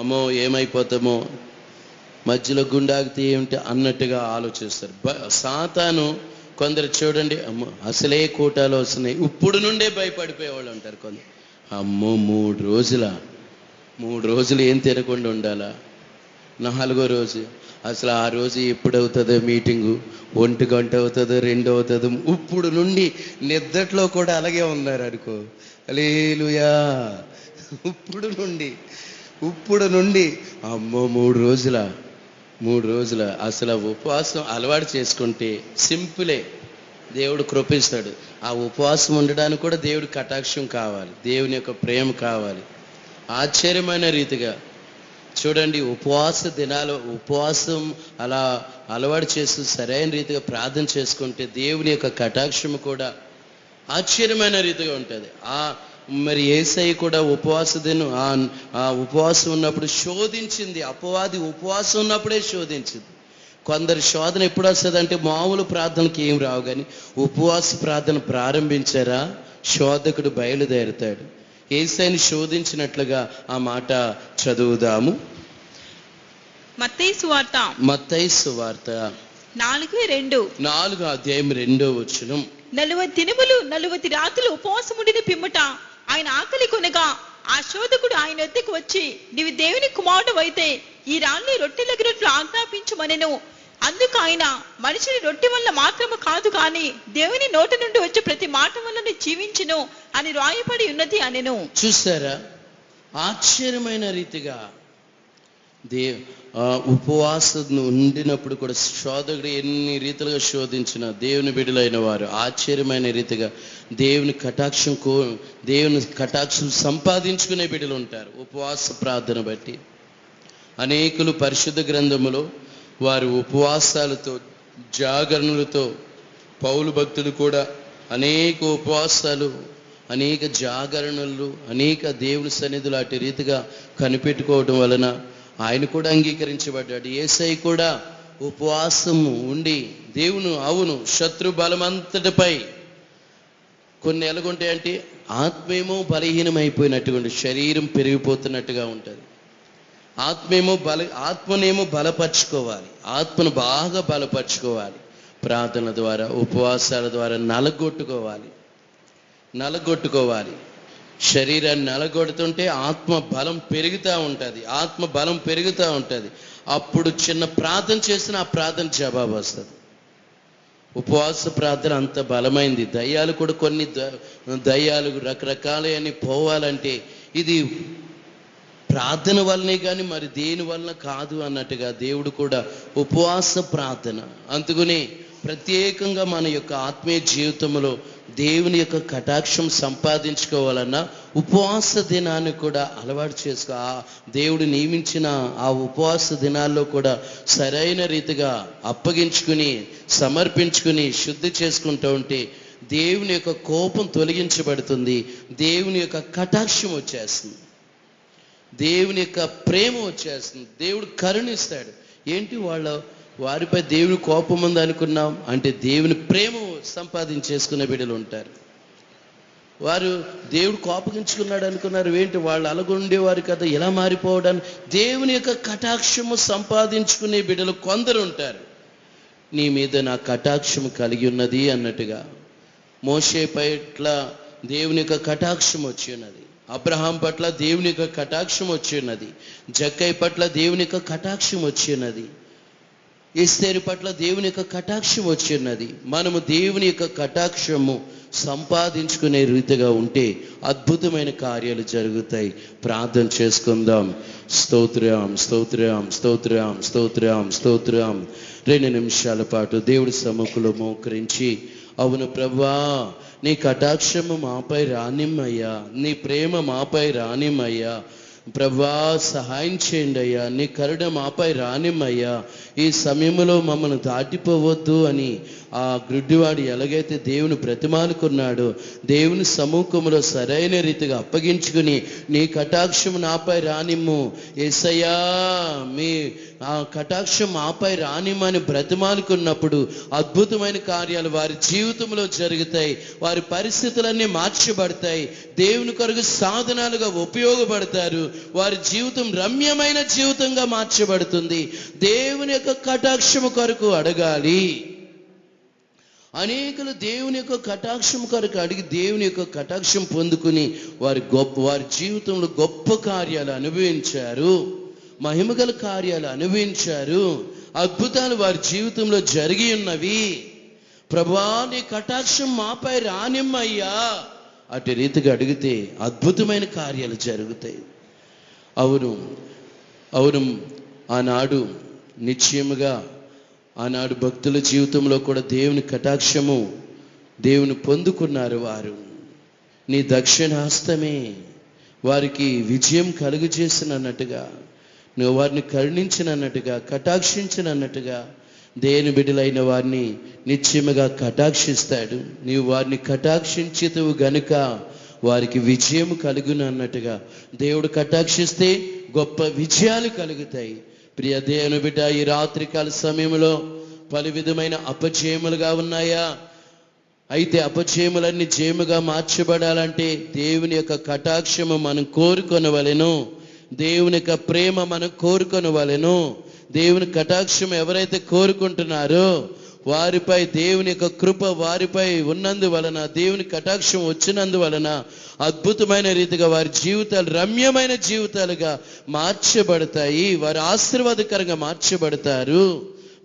అమ్మో ఏమైపోతామో, మధ్యలో గుండాగితే ఏమిటి అన్నట్టుగా ఆలోచిస్తారు. సాతాను కొందరు చూడండి, అమ్మో అసలే కూటాలు వస్తున్నాయి, ఇప్పుడు నుండే భయపడిపోయేవాళ్ళు ఉంటారు. కొందరు అమ్మో 3 రోజులు ఏం తినకుండా ఉండాలా, 4వ రోజు అసలు ఆ రోజు ఎప్పుడవుతుందో మీటింగు, 1 గంట అవుతుందో 2 అవుతుందో, ఇప్పుడు నుండి నిద్రలో కూడా అలాగే ఉన్నారు అనుకో. హల్లెలూయా. ఇప్పుడు నుండి అమ్మో 3 రోజుల అసలు ఉపవాసం అలవాటు చేసుకుంటే సింపులే, దేవుడు కృపిస్తాడు. ఆ ఉపవాసం ఉండడానికి కూడా దేవుడి కటాక్షం కావాలి, దేవుని యొక్క ప్రేమ కావాలి. ఆశ్చర్యమైన రీతిగా చూడండి, ఉపవాస దినాలు, ఉపవాసం అలా అలవాటు చేస్తూ సరైన రీతిగా ప్రార్థన చేసుకుంటే దేవుని యొక్క కటాక్షం కూడా ఆశ్చర్యమైన రీతిగా ఉంటుంది. మరి యేసయ్య కూడా ఉపవాస దినం, ఆ ఉపవాసం ఉన్నప్పుడు శోధించింది. అపవాది ఉపవాసం ఉన్నప్పుడే శోధించింది. కొందరి శోధన ఎప్పుడు వస్తుంది అంటే మామూలు ప్రార్థనకి ఏం రావు, కానీ ఉపవాస ప్రార్థన ప్రారంభించారా శోధకుడు బయలుదేరుతాడు. యేసయ్యని శోధించినట్లుగా ఆ మాట చదువుదాము. మత్తయి సువార్త మత్తయి సువార్త 4:2. 4వ అధ్యాయం 2వ వచనం. 40 దినములు 40 రాత్రులు ఉపవాసముండిన పిమ్మట ఆయన ఆకలి కొనగా ఆ శోధకుడు ఆయన వద్దకు వచ్చి, నీవు దేవుని కుమారుడవైతే ఈ రాళ్ళు రొట్టెలగినట్లు ఆజ్ఞాపించుమనెను. అందుకు ఆయన, మనిషిని రొట్టె వల్ల మాత్రము కాదు కానీ దేవుని నోటి నుండి వచ్చే ప్రతి మాట వల్ల జీవించును అని రాయబడి ఉన్నది అనెను. చూసారా, ఆశ్చర్యమైన రీతిగా ఉపవాసం ఉండినప్పుడు కూడా శోధకుడు ఎన్ని రీతిలుగా శోధించిన దేవుని బిడ్డలైన వారు ఆశ్చర్యమైన రీతిగా దేవుని కటాక్షం సంపాదించుకునే బిడ్డలు ఉంటారు. ఉపవాస ప్రార్థన బట్టి అనేకులు పరిశుద్ధ గ్రంథములో వారు ఉపవాసాలతో జాగరణలతో, పౌలు భక్తులు కూడా అనేక ఉపవాసాలు, అనేక జాగరణలు, అనేక దేవుని సన్నిధులు అటు రీతిగా కనిపెట్టుకోవడం వలన ఆయన కూడా అంగీకరించబడ్డాడు. యేసయ్య కూడా ఉపవాసము ఉండి అవును శత్రు బలమంతటిపై కొన్ని ఎలాగుంటాయంటే ఆత్మేమో బలహీనమైపోయినట్టుగా, శరీరం పెరిగిపోతున్నట్టుగా ఉంటుంది. ఆత్మనేమో బలపరుచుకోవాలి, ఆత్మను బాగా బలపరుచుకోవాలి. ప్రార్థన ద్వారా, ఉపవాసాల ద్వారా నలగొట్టుకోవాలి. శరీరాన్ని నలగొడుతుంటే ఆత్మ బలం పెరుగుతూ ఉంటుంది. అప్పుడు చిన్న ప్రార్థన చేసిన ఆ ప్రార్థన జవాబు వస్తుంది. ఉపవాస ప్రార్థన అంత బలమైంది. దయ్యాలు కూడా కొన్ని దయ్యాలు రకరకాలని పోవాలంటే ఇది ప్రార్థన వల్లనే కానీ మరి దేని వలన కాదు అన్నట్టుగా దేవుడు కూడా ఉపవాస ప్రార్థన. అందుకనే ప్రత్యేకంగా మన యొక్క ఆత్మీయ జీవితంలో దేవుని యొక్క కటాక్షం సంపాదించుకోవాలన్నా ఉపవాస దినాన్ని కూడా అలవాటు చేసుకో. దేవుడు నియమించిన ఆ ఉపవాస దినాల్లో కూడా సరైన రీతిగా అప్పగించుకుని, సమర్పించుకుని, శుద్ధి చేసుకుంటూ ఉంటే దేవుని యొక్క కోపం తొలగించబడుతుంది, దేవుని యొక్క కటాక్షం వచ్చేస్తుంది, దేవుని యొక్క ప్రేమ వచ్చేస్తుంది, దేవుడు కరుణిస్తాడు. ఏంటి వారిపై దేవుని కోపం ఉంది అనుకున్నాం అంటే దేవుని ప్రేమ సంపాదించేసుకునే బిడ్డలు ఉంటారు. వారు దేవుడు కోపగించుకున్నాడు అనుకున్నారు, ఏంటి వాళ్ళు అలాగుండేవారు కదా, ఎలా మారిపోవడానికి దేవుని యొక్క కటాక్షము సంపాదించుకునే బిడ్డలు కొందరు ఉంటారు. నీ మీద నా కటాక్షము కలిగి ఉన్నది అన్నట్టుగా మోషే పట్ల దేవుని యొక్క కటాక్షం వచ్చి ఉన్నది, అబ్రహాం పట్ల దేవుని యొక్క కటాక్షం వచ్చి ఉన్నది, జక్కయ్య పట్ల దేవుని యొక్క కటాక్షం వచ్చి ఉన్నది, ఎస్తేరు పట్ల దేవుని యొక్క కటాక్షం వచ్చి ఉన్నది. మనము దేవుని యొక్క కటాక్షము సంపాదించుకునే రీతిగా ఉంటే అద్భుతమైన కార్యాలు జరుగుతాయి. ప్రార్థన చేసుకుందాం. స్తోత్రం స్తోత్రం స్తోత్రం స్తోత్రం స్తోత్రం. 2 నిమిషాల పాటు దేవుడి సముఖంలో మోకరించి, అవును ప్రభువా, నీ కటాక్షము మాపై రానిమ్మయ్యా, నీ ప్రేమ మాపై రానిమ్మయ్యా, ప్రభువా సహాయం చేయండి అయ్యా, నీ కరుణ మాపై రానిమ్మయ్యా, ఈ సమయంలో మమ్మల్ని దాటిపోవద్దు అని ఆ గ్రుడ్డివాడు ఎలాగైతే దేవుని బ్రతిమాలుకున్నాడో దేవుని సముఖంలో సరైన రీతిగా అప్పగించుకుని, నీ కటాక్షం నాపై రానిమ్ము యేసయ్యా, మీ ఆ కటాక్షం మాపై రానిమ్మని బ్రతిమాలుకున్నప్పుడు అద్భుతమైన కార్యాలు వారి జీవితంలో జరుగుతాయి. వారి పరిస్థితులన్నీ మార్చబడతాయి, దేవుని కొరకు సాధనాలుగా ఉపయోగపడతారు, వారి జీవితం రమ్యమైన జీవితంగా మార్చబడుతుంది. దేవుని యొక్క కటాక్షము కొరకు అడగాలి. అనేకులు దేవుని యొక్క కటాక్షం కొరకు అడిగి దేవుని యొక్క కటాక్షం పొందుకుని వారి జీవితంలో గొప్ప కార్యాలు అనుభవించారు, మహిమగల కార్యాలు అనుభవించారు, అద్భుతాలు వారి జీవితంలో జరిగి ఉన్నవి. ప్రభువా, నీ కటాక్షం మాపై రానిమ్మయ్యా, అటు రీతిగా అడిగితే అద్భుతమైన కార్యాలు జరుగుతాయి. అవును, ఆనాడు నిశ్చయముగా ఆనాడు భక్తుల జీవితంలో కూడా దేవుని కటాక్షము దేవుని పొందుకున్నారు. వారు నీ దక్షిణాస్తమే వారికి విజయం కలుగజేసినన్నట్టుగా, నువ్వు వారిని కరుణించినన్నట్టుగా, కటాక్షించినన్నట్టుగా దేవుని బిడ్డలైన వారిని నిశ్చయముగా కటాక్షిస్తాడు. నీవు వారిని కటాక్షించితువు గనుక వారికి విజయం కలుగును అన్నట్టుగా దేవుడు కటాక్షిస్తే గొప్ప విజయాలు కలుగుతాయి. ప్రియ దేవుని బిడ్డ, ఈ రాత్రికాల సమయంలో పలు విధమైన అపజయములుగా ఉన్నాయా? అయితే అపజయములన్నీ జయముగా మార్చబడాలంటే దేవుని యొక్క కటాక్షము మనం కోరుకొనవలెను. దేవుని యొక్క ప్రేమ మనం కోరుకొనవలెను. దేవుని కటాక్షం ఎవరైతే కోరుకుంటున్నారో వారిపై దేవుని యొక్క కృప వారిపై ఉన్నందువలన, దేవుని కటాక్షం వచ్చినందువలన అద్భుతమైన రీతిగా వారి జీవితాలు రమ్యమైన జీవితాలుగా మార్చబడతాయి. వారు ఆశీర్వాదకరంగా మార్చబడతారు.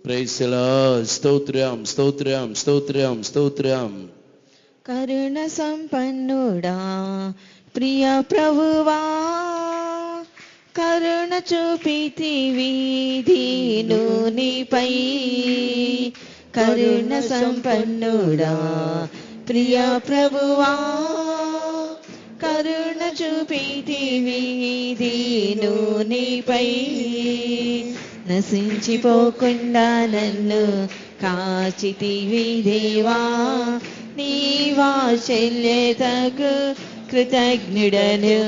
Praise the lord. స్తోత్రం, స్తోత్రం, స్తోత్రం, స్తోత్రం. కరుణ సంపన్నుడా ప్రియ ప్రభువా, కరుణ చూపితివి దీనునిపై. కరుణ సంపన్నుడా ప్రియ ప్రభువా, కరుణ చూపితివి దీనునిపై. నశించిపోకుండా నన్ను కాచితివి దేవా, నీ వాత్సల్యతకు కృతజ్ఞుడను.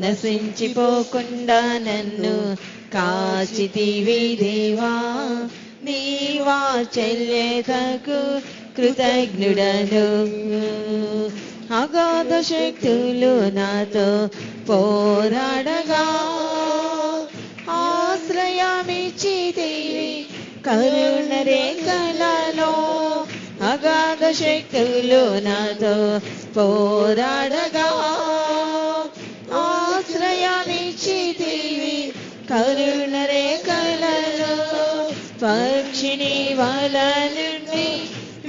నశించిపోకుండా నన్ను కాచితివి దేవా, నీ వాత్సల్యతకు కృతజ్ఞుడను. అగాధ శక్తులు నాతో పోరాడగా, ఆశ్రయమిచ్చితివి కరుణ రేఖలలో. అగాధ శక్తులు నాతో పోరాడగా, ఆశ్రయమిచ్చితివి కరుణ రేఖలలో. పక్షిని వల నుండి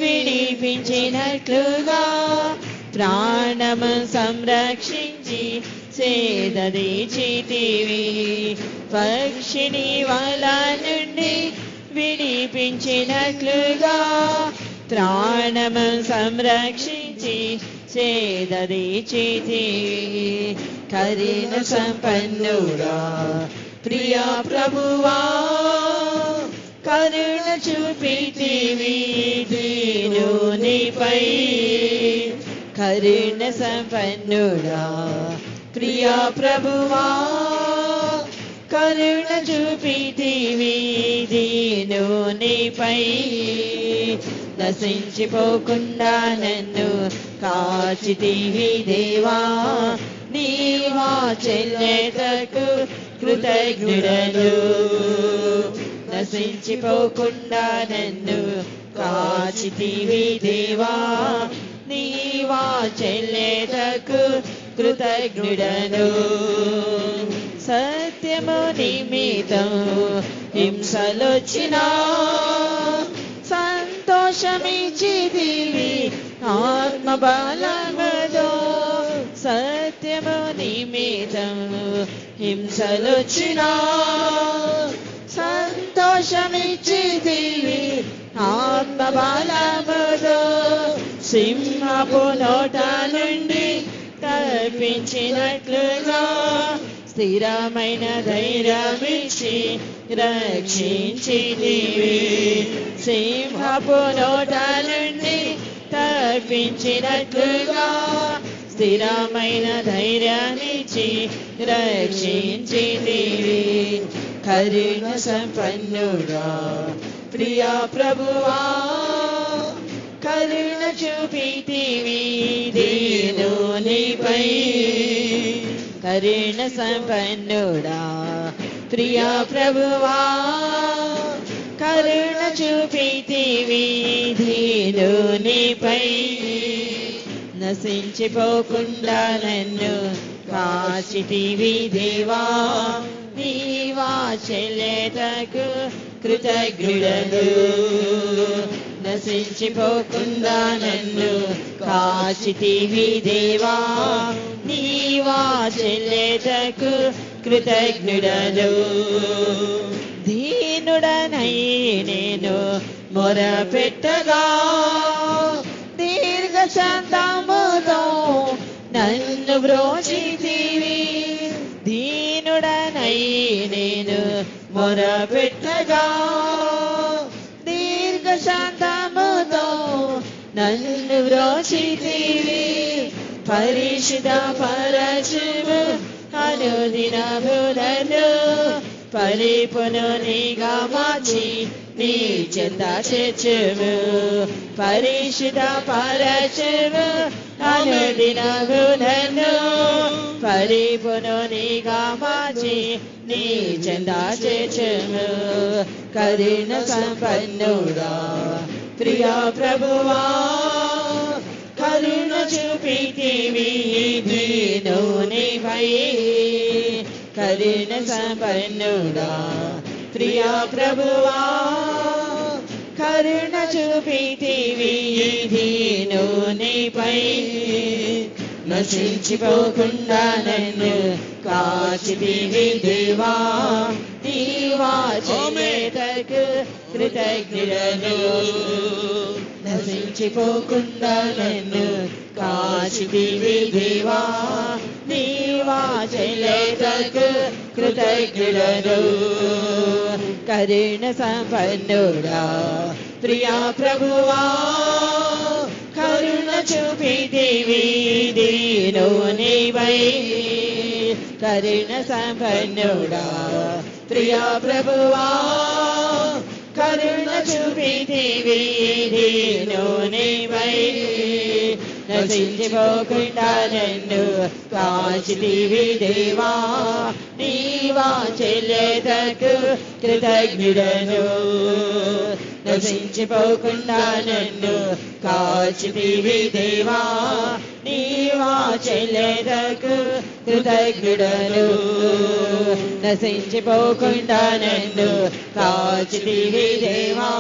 విడిపించినట్లుగా ప్రాణము సంరక్షించి సేదదీచితివి. పక్షిని వల నుండి విడిపించినట్లుగా ప్రాణము సంరక్షించి సేదదీచితివి. కరుణ సంపన్నుడా ప్రియ ప్రభువా, కరుణ చూపితివి దీనునిపై. కరుణ సంపన్నుడా ప్రియ ప్రభువా, కరుణ చూపితివి దీనునిపై. నశించిపోకుండా నన్ను కాచితివి దేవా, నీ వాత్సల్యతకు కృతజ్ఞుడను. నశించిపోకుండా నన్ను కాచితివి దేవా, నీ వాత్సల్యతకు కృతజ్ఞుడను. సత్యము నిమిత్తం హింసలొచ్చినా సంతోషమిచ్చితివి ఆత్మబలముతో. సత్యము నిమిత్తం హింసలొచ్చినా సంతోషమిచ్చితివి ఆత్మబలముతో. సింహపు నోట నుండి తప్పించినట్లుగా స్థిరమైన ధైర్యమిచ్చి రక్షించితివి. సింహపు నోట నుండి తప్పించినట్లుగా స్థిరమైన ధైర్యాన్నిచ్చి రక్షించితివి. కరుణ సంపన్నుడా ప్రియ ప్రభువా, కరుణ చూపితివి దీనునిపై. కరుణ సంపన్నుడా ప్రియ ప్రభువా, కరుణ చూపితివి దీనునిపై. నశించిపోకుండా నన్ను కాచితివి దేవా, నీ వాత్సల్యతకు కృతజ్ఞుడను. నశించిపోకుండా నన్ను కాచితివి దేవా, నీ వాత్సల్యతకు కృతజ్ఞుడను. దీనుడనై నేను మొరపెట్టగా, దీర్ఘ శాంతముతో నన్ను బ్రోచితివి. దీనుడనై నేను మొరపెట్టగా, దీర్ఘ శాంతముతో నన్ను బ్రోచితివి. పరిశుద్ధ పరచుము అనుదినము నన్ను, పరిపూర్ణునిగా మార్చి నీ చెంత చేర్చుము. పరిశుద్ధ పరచుము అనుదినము నన్ను, పరిపూర్ణునిగా మార్చి నీ చెంత చేర్చుము. కరుణ సంపన్నుడా ప్రియా ప్రభువా, కరుణ చూపితివి దీనునిపై. కరుణ సంపన్నుడా ప్రియా ప్రభువా, కరుణ చూపితివి దీనునిపై. నశించిపోకుండా నన్ను కాచితివి దేవా, నీ వాచనకు కృతజ్ఞుడను. నశించిపోకుండా నన్ను కాచితివి దేవా, నీ వాచనకు కృతజ్ఞుడను. కరుణ సంపన్నుడా ప్రియా ప్రభువా, కరుణ చూపితివి దీనునిపై. కరుణ సంపన్నుడా ప్రియా ప్రభువా, కరుణ చూపితివి దీనునిపై. నశించిపోకుండా నన్ను కాచితివి దేవా, నీ వాచనకు కృతజ్ఞుడను. నశించిపోకుండా నన్ను కాచితివి దేవా, నీ వాచనకు కృతజ్ఞుడను. నశించిపోకుండా నన్ను కాచితివి దేవా,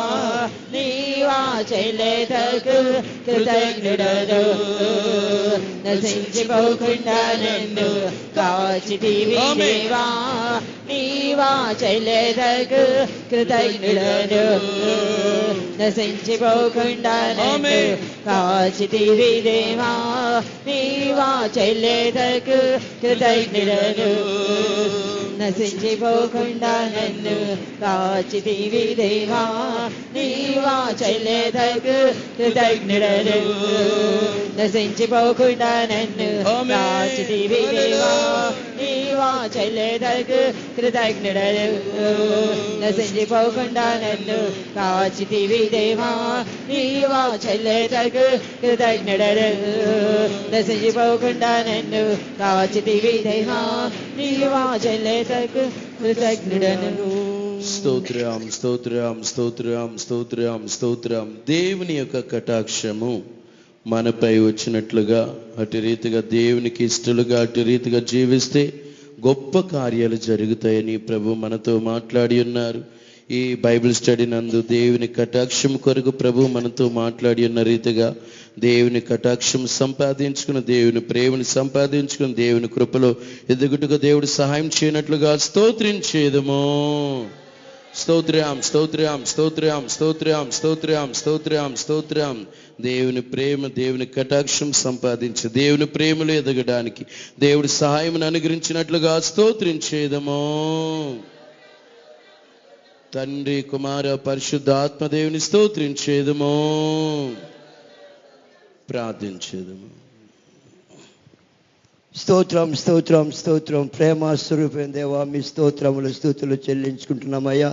నీ వాచనకు కృతజ్ఞుడను. నశించిపోకుండా నన్ను కాచితివి దేవా, నీ వాచనకు కృతజ్ఞుడను. నశించిపోకుండా నన్ను కాచితివి దేవా, నీ వాచనకు కృతజ్ఞుడను. నశించిపోకుండా నన్ను కాచితివి దేవా, నీ వాచనకు కృతజ్ఞుడను. నశించిపోకుండా నన్ను కాచితివి దేవా, నీ వాచనకు కృతజ్ఞుడను. నశించిపోకుండా నన్ను కాచితివి దేవా, నీ వాచనకు కృతజ్ఞుడను. నశించిపోకుండా నన్ను కాచితివి దేవా, నీ వాచనకు కృతజ్ఞుడను. స్తోత్రం స్తోత్రం స్తోత్రం స్తోత్రం స్తోత్రం. దేవుని యొక్క కటాక్షము మనపై వచ్చినట్లుగా అటు రీతిగా దేవునికి ఇష్టలుగా అటు రీతిగా జీవిస్తే గొప్ప కార్యాలు జరుగుతాయని ప్రభు మనతో మాట్లాడి ఉన్నారు. ఈ బైబిల్ స్టడీ నందు దేవుని కటాక్షం కొరకు ప్రభు మనతో మాట్లాడి ఉన్న రీతిగా దేవుని కటాక్షం సంపాదించుకుని, దేవుని ప్రేమను సంపాదించుకుని, దేవుని కృపలో ఎదుగుటకు దేవుడు సహాయం చేయనట్లుగా స్తోత్రించేదము. స్తోత్రం స్తోత్రం స్తోత్రం స్తోత్రం స్తోత్రం స్తోత్రం స్తోత్రం. దేవుని ప్రేమ, దేవుని కటాక్షం సంపాదించి దేవుని ప్రేమలో ఎదగడానికి దేవుడి సహాయం అనుగ్రహించినట్లుగా స్తోత్రించేదము. తండ్రి కుమార పరిశుద్ధ ఆత్మదేవుని స్తోత్రించేదము, ప్రార్థించేదము. స్తోత్రం స్తోత్రం స్తోత్రం. ప్రేమ స్వరూపం దేవా, మీ స్తోత్రములు స్తుతులు చెల్లించుకుంటున్నామయ్యా.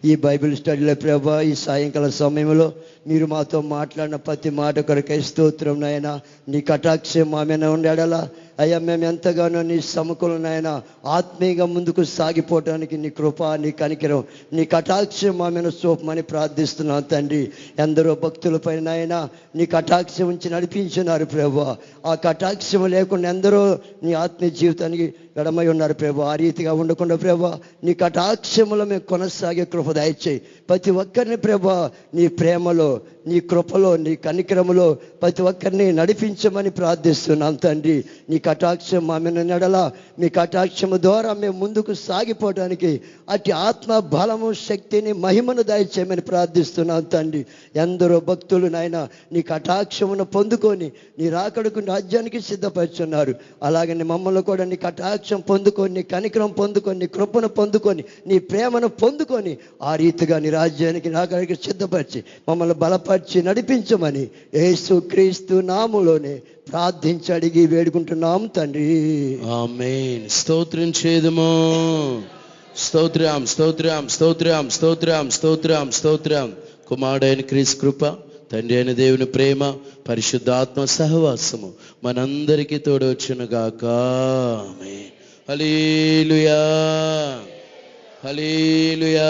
ఈ బైబిల్ స్టడీలో ప్రభా, ఈ సాయంకాల సమయంలో మీరు మాతో మాట్లాడిన ప్రతి మాట కొరకై స్తోత్రం నాయన. నీ కటాక్షం మా మీద ఉండేలా అయ్యా, మేము ఎంతగానో నీ సముఖంలో నాయన ఆత్మీయంగా ముందుకు సాగిపోవటానికి నీ కృప, నీ కనికరం, నీ కటాక్షం మా మీద చూపమని ప్రార్థిస్తున్నాను తండ్రి. ఎందరో భక్తులపై నాయన నీ కటాక్షం ఉంచి నడిపించున్నారు ప్రభా. ఆ కటాక్షం లేకుండా ఎందరో నీ ఆత్మీయ జీవితానికి ఎడమై ఉన్నారు ప్రభా. ఆ రీతిగా ఉండకుండా ప్రభా, నీ కటాక్షములో మేము కొనసాగే కృప దయచేయి. ప్రతి ఒక్కరిని ప్రభా నీ ప్రేమలో, నీ కృపలో, నీ కనికరములో ప్రతి ఒక్కరిని నడిపించమని ప్రార్థిస్తున్నాం తండ్రి. నీ కటాక్షం మా మీద నడలా, మీ కటాక్షము ద్వారా మేము ముందుకు సాగిపోవడానికి అటు ఆత్మ బలము, శక్తిని, మహిమను దయచేయమని ప్రార్థిస్తున్నాం తండ్రి. ఎందరో భక్తులు నాయన నీ కటాక్షమును పొందుకొని నీ రాకడకు రాజ్యానికి సిద్ధపరుచున్నారు. అలాగని మమ్మల్ని కూడా నీ కటాక్షం పొందుకొని, నీ కనికరం పొందుకొని, నీ కృపను పొందుకొని, నీ ప్రేమను పొందుకొని ఆ రీతిగా నీ రాజ్యానికి రాకడికి సిద్ధపరిచి మమ్మల్ని బలపరిచి నడిపించమని యేసు క్రీస్తు నామములోనే ప్రార్థించి అడిగి వేడుకుంటున్నాం తండ్రి. ఆమేన్. స్తోత్రించేదము స్తోత్రం స్తోత్రం స్తోత్రం స్తోత్రం స్తోత్రం స్తోత్రం. కుమారుడైన క్రీస్తు కృప, తండ్రి అయిన దేవుని ప్రేమ, పరిశుద్ధాత్మ సహవాసము మనందరికీ తోడొచ్చునుగాక. ఆమేన్. హల్లెలూయా హల్లెలూయా.